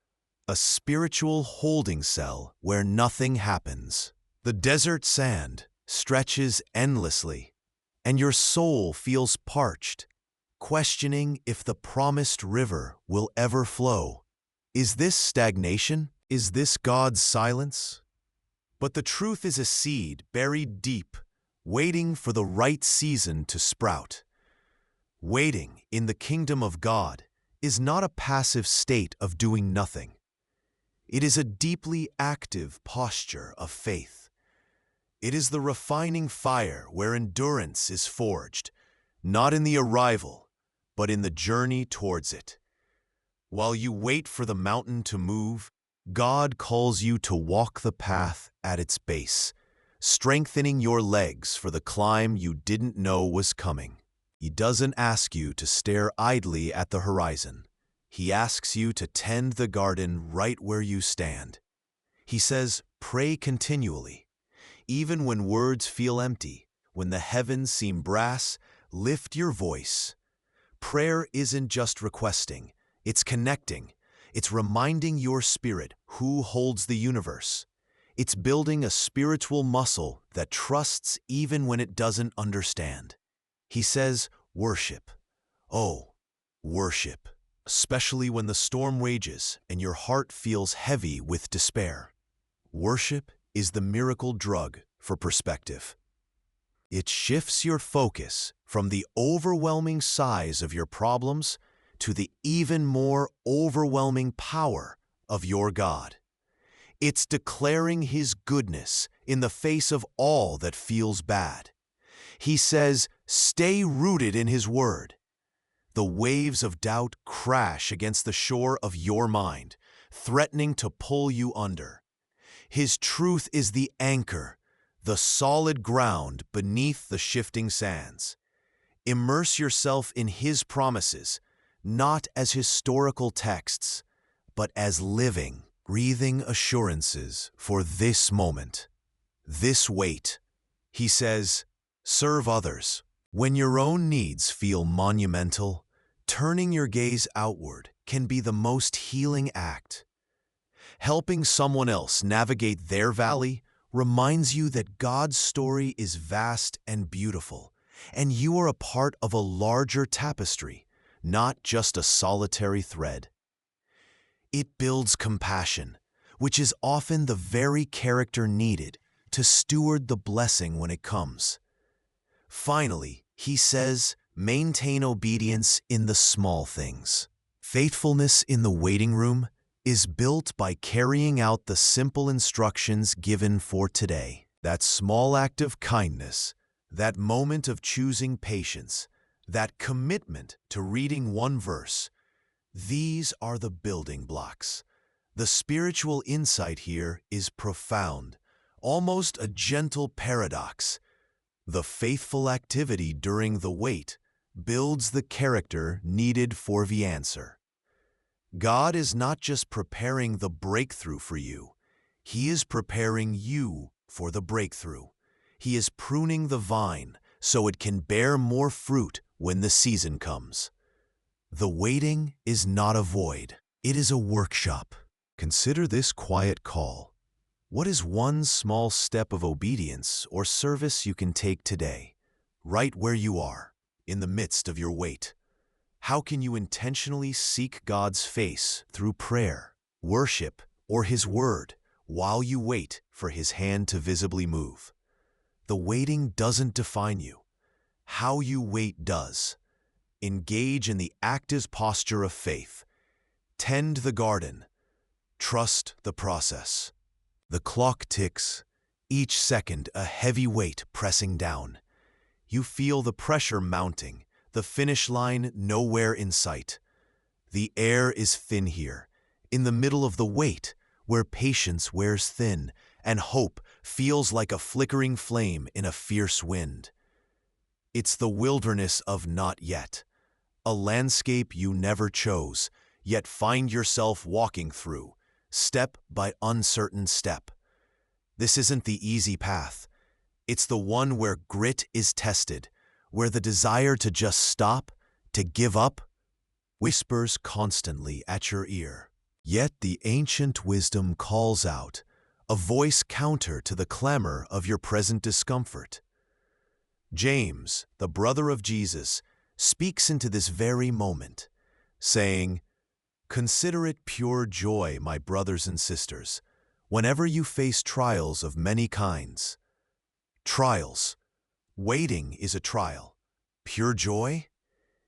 a spiritual holding cell where nothing happens. The desert sand stretches endlessly, and your soul feels parched, questioning if the promised river will ever flow. Is this stagnation? Is this God's silence? But the truth is a seed buried deep, waiting for the right season to sprout. Waiting in the kingdom of God is not a passive state of doing nothing. It is a deeply active posture of faith. It is the refining fire where endurance is forged, not in the arrival, but in the journey towards it. While you wait for the mountain to move, God calls you to walk the path at its base, strengthening your legs for the climb you didn't know was coming. He doesn't ask you to stare idly at the horizon. He asks you to tend the garden right where you stand. He says, pray continually. Even when words feel empty, when the heavens seem brass, lift your voice. Prayer isn't just requesting, it's connecting. It's reminding your spirit who holds the universe. It's building a spiritual muscle that trusts even when it doesn't understand. He says, worship. Oh, worship, especially when the storm rages and your heart feels heavy with despair. Worship is the miracle drug for perspective. It shifts your focus from the overwhelming size of your problems to the even more overwhelming power of your God. It's declaring His goodness in the face of all that feels bad. He says, stay rooted in His word. The waves of doubt crash against the shore of your mind, threatening to pull you under. His truth is the anchor, the solid ground beneath the shifting sands. Immerse yourself in His promises, not as historical texts, but as living, breathing assurances for this moment, this wait. He says, serve others. When your own needs feel monumental, turning your gaze outward can be the most healing act. Helping someone else navigate their valley reminds you that God's story is vast and beautiful, and you are a part of a larger tapestry, not just a solitary thread. It builds compassion, which is often the very character needed to steward the blessing when it comes. Finally, he says, maintain obedience in the small things. Faithfulness in the waiting room is built by carrying out the simple instructions given for today. That small act of kindness, that moment of choosing patience, that commitment to reading one verse, these are the building blocks. The spiritual insight here is profound, almost a gentle paradox. The faithful activity during the wait builds the character needed for the answer. God is not just preparing the breakthrough for you, He is preparing you for the breakthrough. He is pruning the vine so it can bear more fruit when the season comes. The waiting is not a void, it is a workshop. Consider this quiet call. What is one small step of obedience or service you can take today, right where you are, in the midst of your wait? How can you intentionally seek God's face through prayer, worship, or His Word while you wait for His hand to visibly move? The waiting doesn't define you. How you wait does. Engage in the active posture of faith. Tend the garden. Trust the process. The clock ticks, each second a heavy weight pressing down. You feel the pressure mounting, the finish line nowhere in sight. The air is thin here, in the middle of the wait, where patience wears thin and hope feels like a flickering flame in a fierce wind. It's the wilderness of not yet, a landscape you never chose, yet find yourself walking through, step by uncertain step. This isn't the easy path. It's the one where grit is tested, where the desire to just stop, to give up, whispers constantly at your ear. Yet the ancient wisdom calls out, a voice counter to the clamor of your present discomfort. James, the brother of Jesus, speaks into this very moment, saying, "Consider it pure joy, my brothers and sisters, whenever you face trials of many kinds." Trials. Waiting is a trial. Pure joy?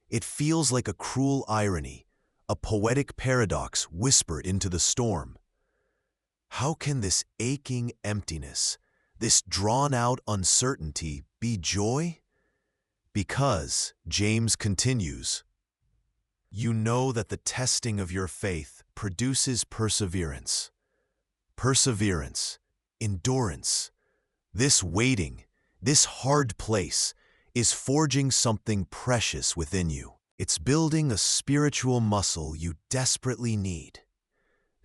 It feels like a cruel irony, a poetic paradox whispered into the storm. How can this aching emptiness, this drawn-out uncertainty be joy? Because, James continues, you know that the testing of your faith produces perseverance. Perseverance, endurance. This waiting, this hard place, is forging something precious within you. It's building a spiritual muscle you desperately need.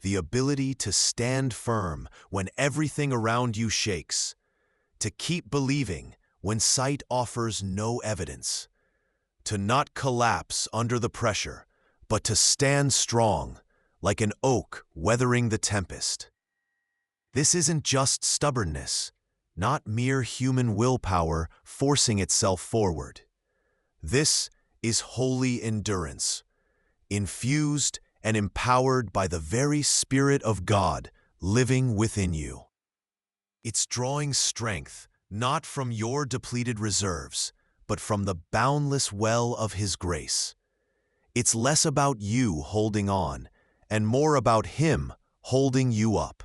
The ability to stand firm when everything around you shakes. To keep believing when sight offers no evidence. To not collapse under the pressure, but to stand strong, like an oak weathering the tempest. This isn't just stubbornness, not mere human willpower forcing itself forward. This is holy endurance, infused and empowered by the very Spirit of God living within you. It's drawing strength not from your depleted reserves, but from the boundless well of His grace. It's less about you holding on and more about Him holding you up.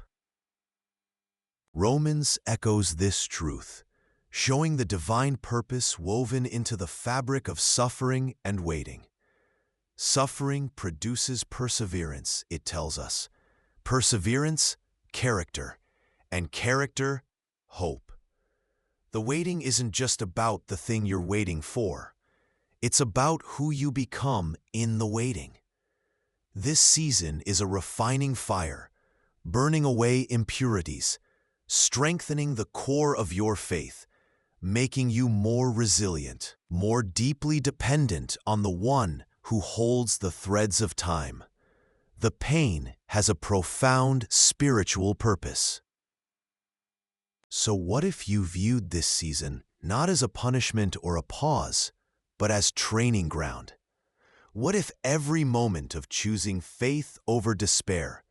Romans echoes this truth, showing the divine purpose woven into the fabric of suffering and waiting. Suffering produces perseverance, it tells us. Perseverance, character, and character, hope. The waiting isn't just about the thing you're waiting for. It's about who you become in the waiting. This season is a refining fire, burning away impurities, strengthening the core of your faith, making you more resilient, more deeply dependent on the one who holds the threads of time. The pain has a profound spiritual purpose. So what if you viewed this season not as a punishment or a pause, but as training ground? What if every moment of choosing faith over despair,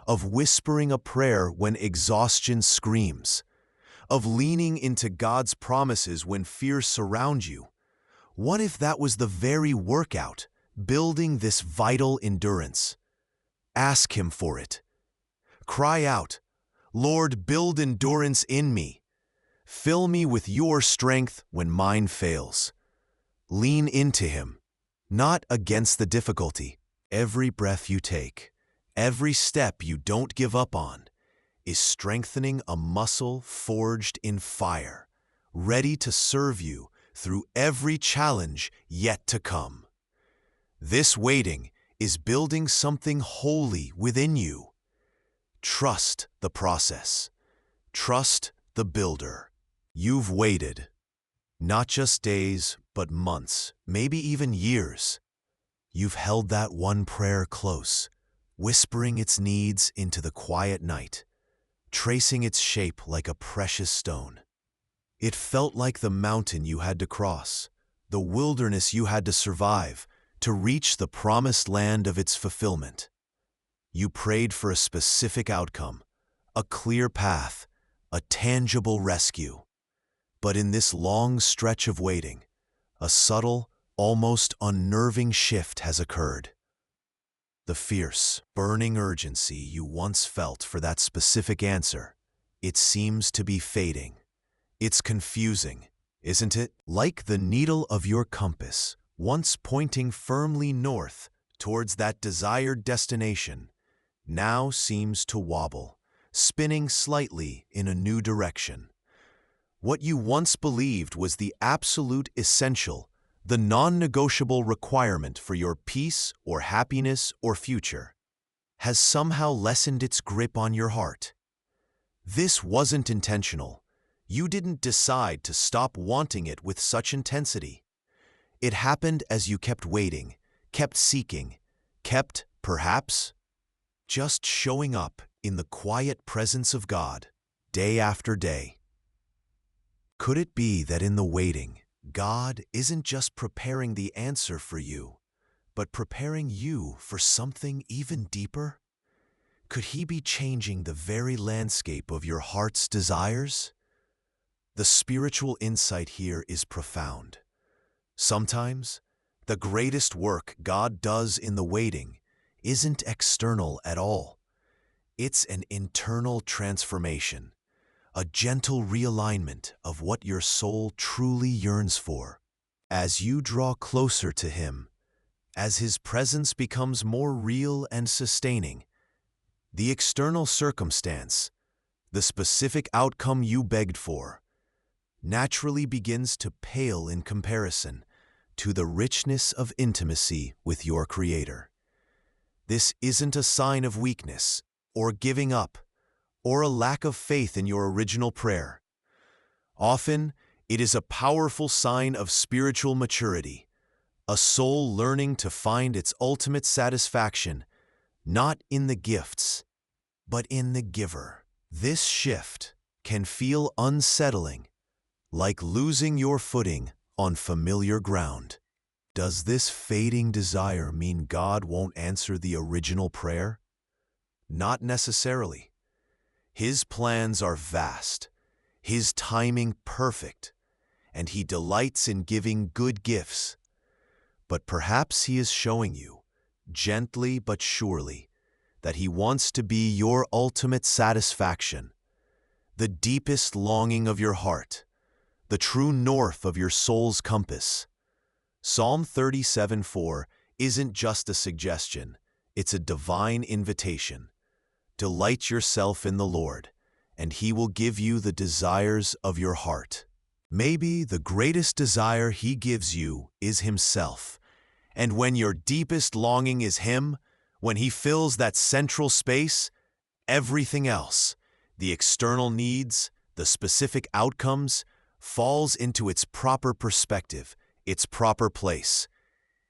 of whispering a prayer when exhaustion screams, of leaning into God's promises when fears surround you, what if that was the very workout, building this vital endurance? Ask Him for it. Cry out, "Lord, build endurance in me. Fill me with your strength when mine fails." Lean into Him, not against the difficulty. Every breath you take, every step you don't give up on, is strengthening a muscle forged in fire, ready to serve you through every challenge yet to come. This waiting is building something holy within you. Trust the process. Trust the builder. You've waited, not just days, but months, maybe even years. You've held that one prayer close, whispering its needs into the quiet night, tracing its shape like a precious stone. It felt like the mountain you had to cross, the wilderness you had to survive, to reach the promised land of its fulfillment. You prayed for a specific outcome, a clear path, a tangible rescue. But in this long stretch of waiting, a subtle, almost unnerving shift has occurred. The fierce, burning urgency you once felt for that specific answer, it seems to be fading. It's confusing, isn't it? Like the needle of your compass, once pointing firmly north towards that desired destination, now seems to wobble, spinning slightly in a new direction. What you once believed was the absolute essential, the non-negotiable requirement for your peace or happiness or future, has somehow lessened its grip on your heart. This wasn't intentional. You didn't decide to stop wanting it with such intensity. It happened as you kept waiting, kept seeking, kept, perhaps, just showing up in the quiet presence of God, day after day. Could it be that in the waiting, God isn't just preparing the answer for you, but preparing you for something even deeper? Could He be changing the very landscape of your heart's desires? The spiritual insight here is profound. Sometimes, the greatest work God does in the waiting isn't external at all. It's an internal transformation, a gentle realignment of what your soul truly yearns for. As you draw closer to Him, as His presence becomes more real and sustaining, the external circumstance, the specific outcome you begged for, naturally begins to pale in comparison to the richness of intimacy with your Creator. This isn't a sign of weakness or giving up or a lack of faith in your original prayer. Often, it is a powerful sign of spiritual maturity, a soul learning to find its ultimate satisfaction not in the gifts, but in the giver. This shift can feel unsettling, like losing your footing on familiar ground. Does this fading desire mean God won't answer the original prayer? Not necessarily. His plans are vast, His timing perfect, and He delights in giving good gifts. But perhaps He is showing you, gently but surely, that He wants to be your ultimate satisfaction, the deepest longing of your heart, the true north of your soul's compass. Psalm 37:4 isn't just a suggestion, it's a divine invitation. Delight yourself in the Lord, and He will give you the desires of your heart. Maybe the greatest desire He gives you is Himself, and when your deepest longing is Him, when He fills that central space, everything else, the external needs, the specific outcomes, falls into its proper perspective, its proper place.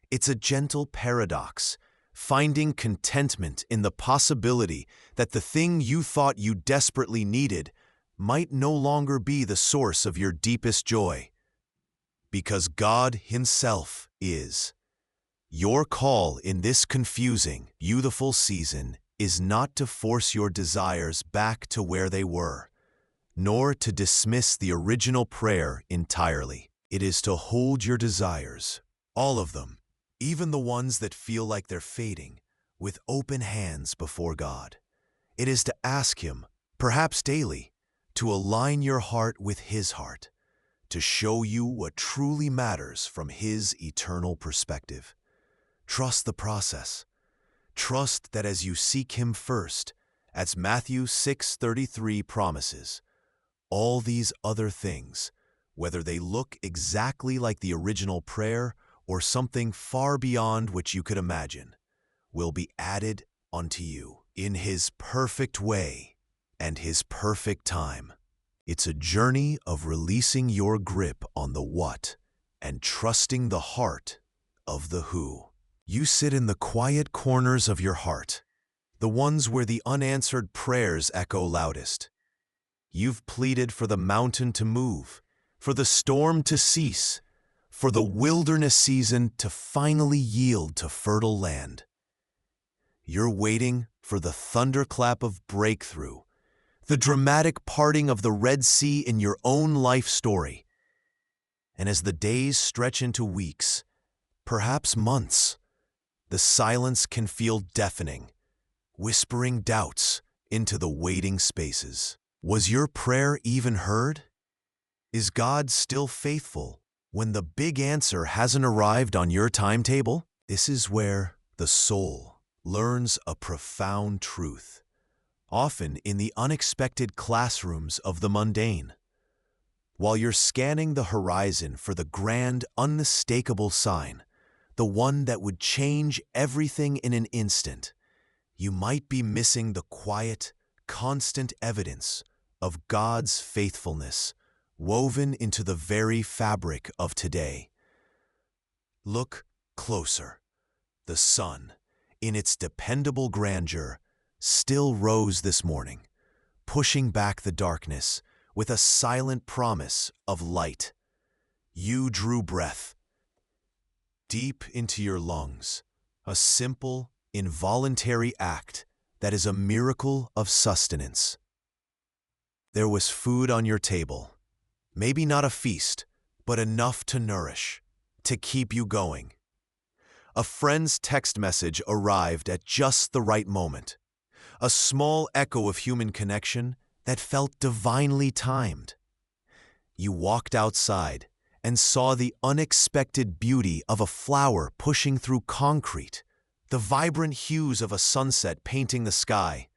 It's a gentle paradox, finding contentment in the possibility that the thing you thought you desperately needed might no longer be the source of your deepest joy. Because God Himself is. Your call in this confusing, beautiful season is not to force your desires back to where they were, nor to dismiss the original prayer entirely. It is to hold your desires, all of them, even the ones that feel like they're fading, with open hands before God. It is to ask Him, perhaps daily, to align your heart with His heart, to show you what truly matters from His eternal perspective. Trust the process. Trust that as you seek Him first, as Matthew 6:33 promises, all these other things, whether they look exactly like the original prayer or something far beyond what you could imagine, will be added unto you in His perfect way and His perfect time. It's a journey of releasing your grip on the what and trusting the heart of the who. You sit in the quiet corners of your heart, the ones where the unanswered prayers echo loudest. You've pleaded for the mountain to move, for the storm to cease, for the wilderness season to finally yield to fertile land. You're waiting for the thunderclap of breakthrough, the dramatic parting of the Red Sea in your own life story. And as the days stretch into weeks, perhaps months, the silence can feel deafening, whispering doubts into the waiting spaces. Was your prayer even heard? Is God still faithful when the big answer hasn't arrived on your timetable? This is where the soul learns a profound truth, often in the unexpected classrooms of the mundane. While you're scanning the horizon for the grand, unmistakable sign, the one that would change everything in an instant, you might be missing the quiet, constant evidence of God's faithfulness woven into the very fabric of today. Look closer. The sun, in its dependable grandeur, still rose this morning, pushing back the darkness with a silent promise of light. You drew breath deep into your lungs, a simple, involuntary act that is a miracle of sustenance. There was food on your table, maybe not a feast, but enough to nourish, to keep you going. A friend's text message arrived at just the right moment, a small echo of human connection that felt divinely timed. You walked outside and saw the unexpected beauty of a flower pushing through concrete, the vibrant hues of a sunset painting the sky,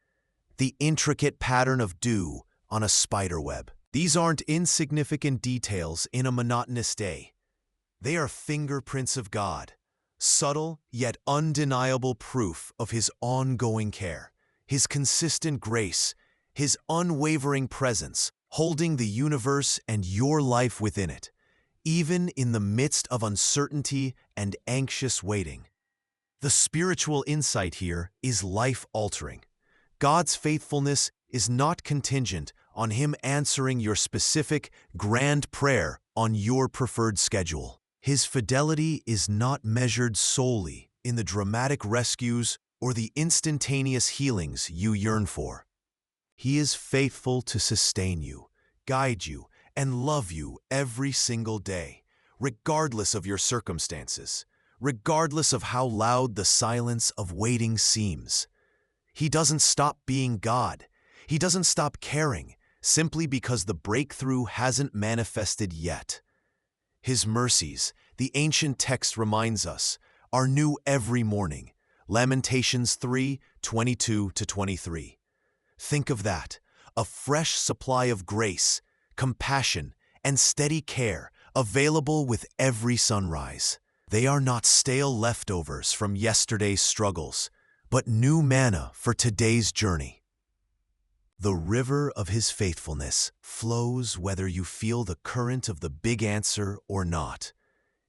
the intricate pattern of dew on a spiderweb. These aren't insignificant details in a monotonous day. They are fingerprints of God, subtle yet undeniable proof of His ongoing care, His consistent grace, His unwavering presence, holding the universe and your life within it, even in the midst of uncertainty and anxious waiting. The spiritual insight here is life-altering. God's faithfulness is not contingent on Him answering your specific, grand prayer on your preferred schedule. His fidelity is not measured solely in the dramatic rescues or the instantaneous healings you yearn for. He is faithful to sustain you, guide you, and love you every single day, regardless of your circumstances, regardless of how loud the silence of waiting seems. He doesn't stop being God. He doesn't stop caring simply because the breakthrough hasn't manifested yet. His mercies, the ancient text reminds us, are new every morning. Lamentations 3:22-23. Think of that, a fresh supply of grace, compassion, and steady care available with every sunrise. They are not stale leftovers from yesterday's struggles, but new manna for today's journey. The river of His faithfulness flows whether you feel the current of the big answer or not.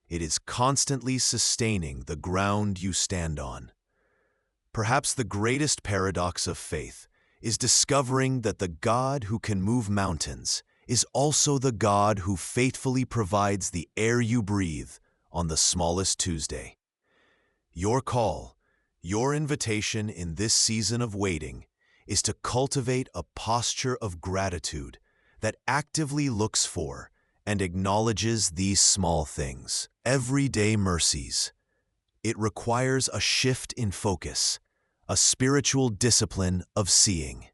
It is constantly sustaining the ground you stand on. Perhaps the greatest paradox of faith is discovering that the God who can move mountains is also the God who faithfully provides the air you breathe on the smallest Tuesday. Your call, your invitation in this season of waiting is to cultivate a posture of gratitude that actively looks for and acknowledges these small things, everyday mercies. It requires a shift in focus, a spiritual discipline of seeing.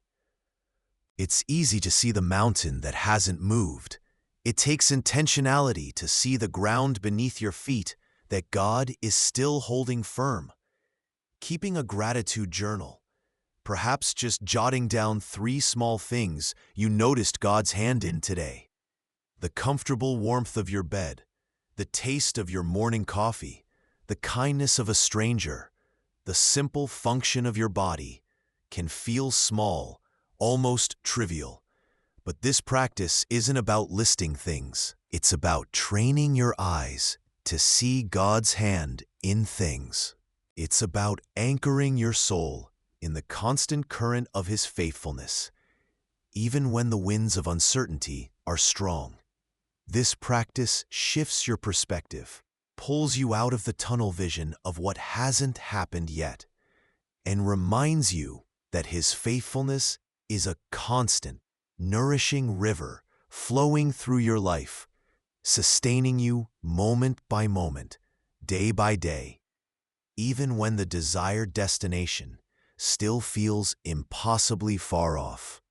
It's easy to see the mountain that hasn't moved. It takes intentionality to see the ground beneath your feet that God is still holding firm. Keeping a gratitude journal, perhaps just jotting down 3 small things you noticed God's hand in today. The comfortable warmth of your bed, the taste of your morning coffee, the kindness of a stranger, the simple function of your body can feel small, almost trivial. But this practice isn't about listing things. It's about training your eyes to see God's hand in things. It's about anchoring your soul in the constant current of His faithfulness, even when the winds of uncertainty are strong. This practice shifts your perspective, pulls you out of the tunnel vision of what hasn't happened yet, and reminds you that His faithfulness is a constant, nourishing river flowing through your life, sustaining you moment by moment, day by day, even when the desired destination still feels impossibly far off.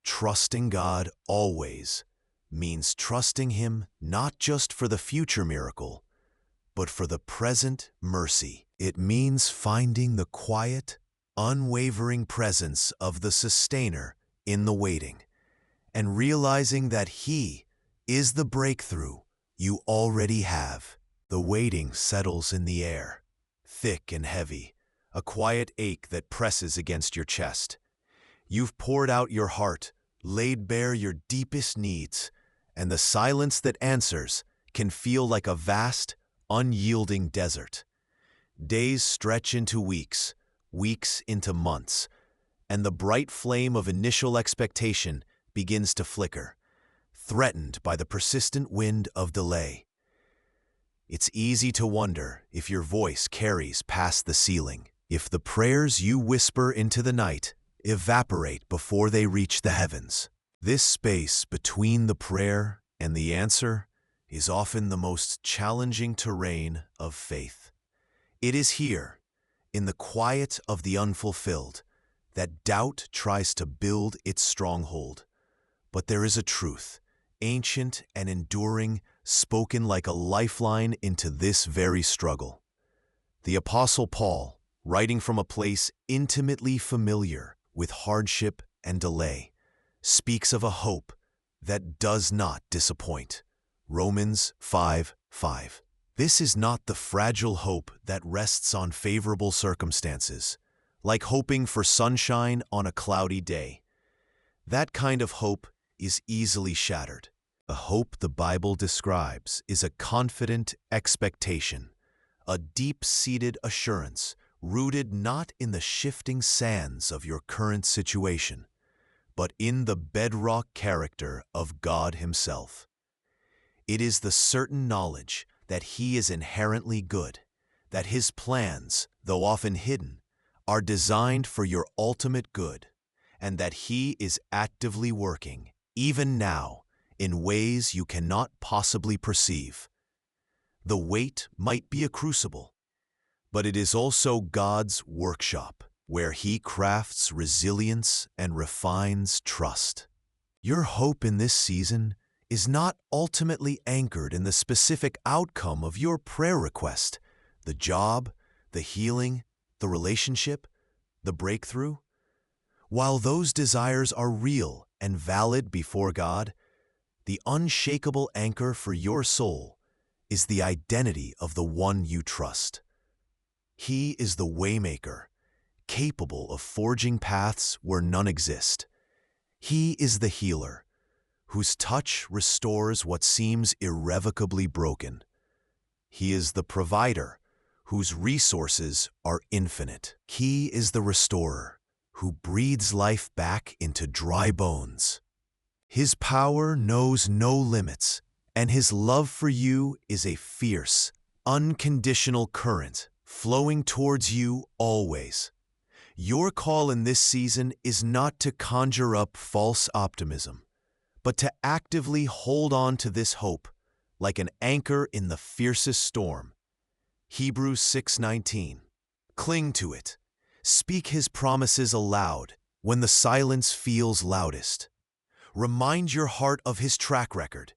Trusting God always means trusting Him not just for the future miracle, but for the present mercy. It means finding the quiet, unwavering presence of the Sustainer in the waiting, and realizing that He is the breakthrough you already have. The waiting settles in the air, thick and heavy, a quiet ache that presses against your chest. You've poured out your heart, laid bare your deepest needs, and the silence that answers can feel like a vast, unyielding desert. Days stretch into weeks, weeks into months, and the bright flame of initial expectation begins to flicker, threatened by the persistent wind of delay. It's easy to wonder if your voice carries past the ceiling, if the prayers you whisper into the night evaporate before they reach the heavens. This space between the prayer and the answer is often the most challenging terrain of faith. It is here, in the quiet of the unfulfilled, that doubt tries to build its stronghold. But there is a truth, ancient and enduring, spoken like a lifeline into this very struggle. The Apostle Paul, writing from a place intimately familiar with hardship and delay, speaks of a hope that does not disappoint. Romans 5:5. This is not the fragile hope that rests on favorable circumstances, like hoping for sunshine on a cloudy day. That kind of hope is easily shattered. The hope the Bible describes is a confident expectation, a deep-seated assurance rooted not in the shifting sands of your current situation, but in the bedrock character of God Himself. It is the certain knowledge that He is inherently good, that His plans, though often hidden, are designed for your ultimate good, and that He is actively working, even now, in ways you cannot possibly perceive. The wait might be a crucible, but it is also God's workshop, where He crafts resilience and refines trust. Your hope in this season is not ultimately anchored in the specific outcome of your prayer request, the job, the healing, the relationship, the breakthrough. While those desires are real and valid before God, the unshakable anchor for your soul is the identity of the one you trust. He is the waymaker, capable of forging paths where none exist. He is the healer, whose touch restores what seems irrevocably broken. He is the provider, whose resources are infinite. He is the restorer, who breathes life back into dry bones. His power knows no limits, and His love for you is a fierce, unconditional current flowing towards you always. Your call in this season is not to conjure up false optimism, but to actively hold on to this hope like an anchor in the fiercest storm. Hebrews 6:19. Cling to it. Speak his promises aloud when the silence feels loudest. Remind your heart of his track record,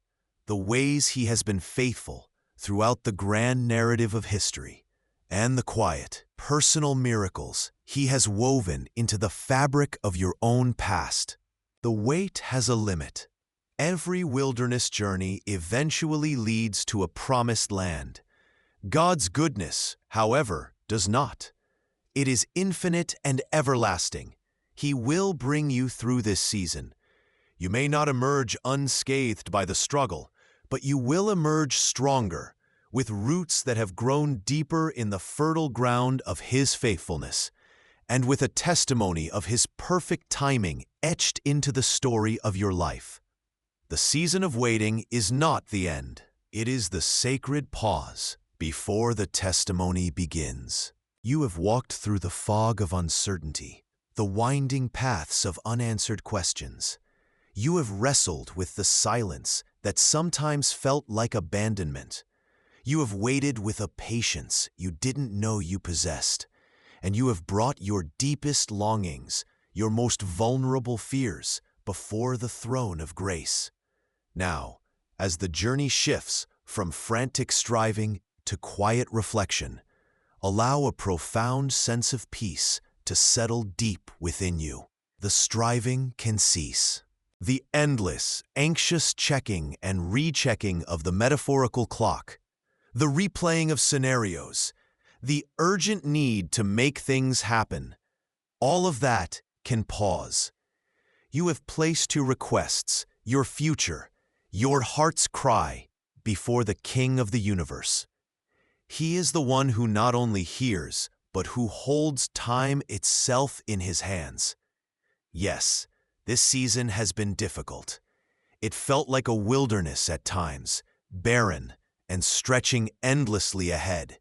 the ways he has been faithful throughout the grand narrative of history, and the quiet, personal miracles he has woven into the fabric of your own past. The wait has a limit. Every wilderness journey eventually leads to a promised land. God's goodness, however, does not. It is infinite and everlasting. He will bring you through this season. You may not emerge unscathed by the struggle, but you will emerge stronger, with roots that have grown deeper in the fertile ground of his faithfulness, and with a testimony of his perfect timing etched into the story of your life. The season of waiting is not the end. It is the sacred pause before the testimony begins. You have walked through the fog of uncertainty, the winding paths of unanswered questions. You have wrestled with the silence that sometimes felt like abandonment. You have waited with a patience you didn't know you possessed, and you have brought your deepest longings, your most vulnerable fears, before the throne of grace. Now, as the journey shifts from frantic striving to quiet reflection, allow a profound sense of peace to settle deep within you. The striving can cease. The endless, anxious checking and rechecking of the metaphorical clock, the replaying of scenarios, the urgent need to make things happen, all of that can pause. You have placed your requests, your future, your heart's cry before the King of the universe. He is the one who not only hears, but who holds time itself in his hands. Yes, this season has been difficult. It felt like a wilderness at times, barren and stretching endlessly ahead.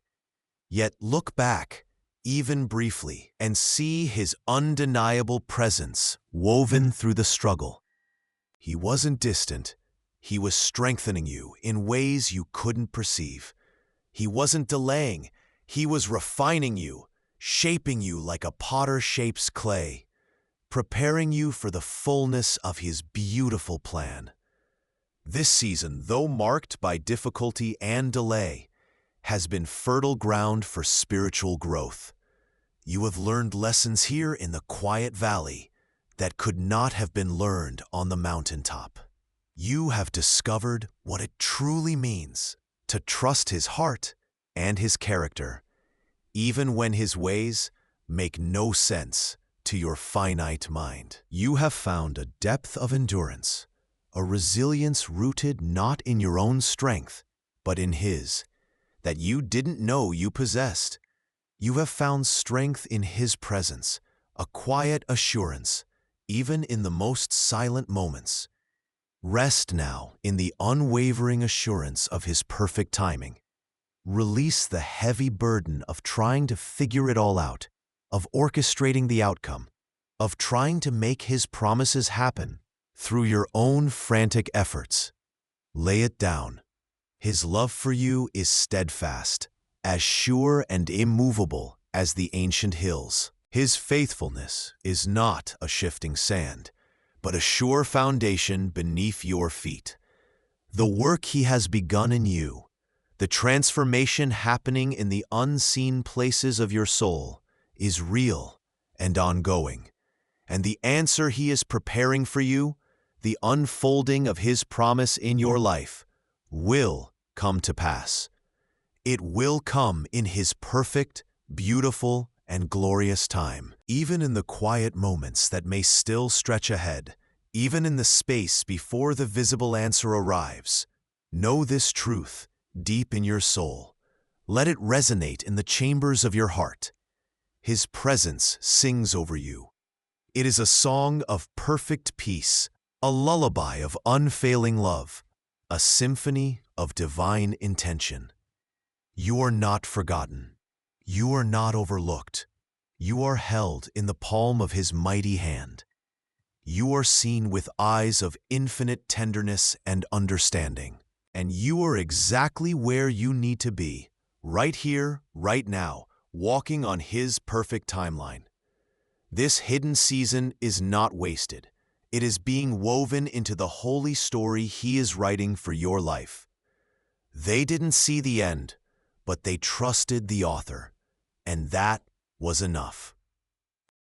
Yet look back, even briefly, and see his undeniable presence woven through the struggle. He wasn't distant. He was strengthening you in ways you couldn't perceive. He wasn't delaying. He was refining you, shaping you like a potter shapes clay, preparing you for the fullness of his beautiful plan. This season, though marked by difficulty and delay, has been fertile ground for spiritual growth. You have learned lessons here in the quiet valley that could not have been learned on the mountaintop. You have discovered what it truly means to trust his heart and his character, even when his ways make no sense to your finite mind. You have found a depth of endurance, a resilience rooted not in your own strength, but in his, that you didn't know you possessed. You have found strength in his presence, a quiet assurance, even in the most silent moments. Rest now in the unwavering assurance of his perfect timing. Release the heavy burden of trying to figure it all out, of orchestrating the outcome, of trying to make his promises happen through your own frantic efforts. Lay it down. His love for you is steadfast, as sure and immovable as the ancient hills. His faithfulness is not a shifting sand, but a sure foundation beneath your feet. The work he has begun in you, the transformation happening in the unseen places of your soul, is real and ongoing. And the answer he is preparing for you, the unfolding of his promise in your life, will come to pass. It will come in his perfect, beautiful, and glorious time. Even in the quiet moments that may still stretch ahead, even in the space before the visible answer arrives, know this truth deep in your soul. Let it resonate in the chambers of your heart. His presence sings over you. It is a song of perfect peace, a lullaby of unfailing love, a symphony of divine intention. You are not forgotten. You are not overlooked. You are held in the palm of his mighty hand. You are seen with eyes of infinite tenderness and understanding. And you are exactly where you need to be, right here, right now, walking on his perfect timeline. This hidden season is not wasted. It is being woven into the holy story he is writing for your life. They didn't see the end, but they trusted the author, and that was enough.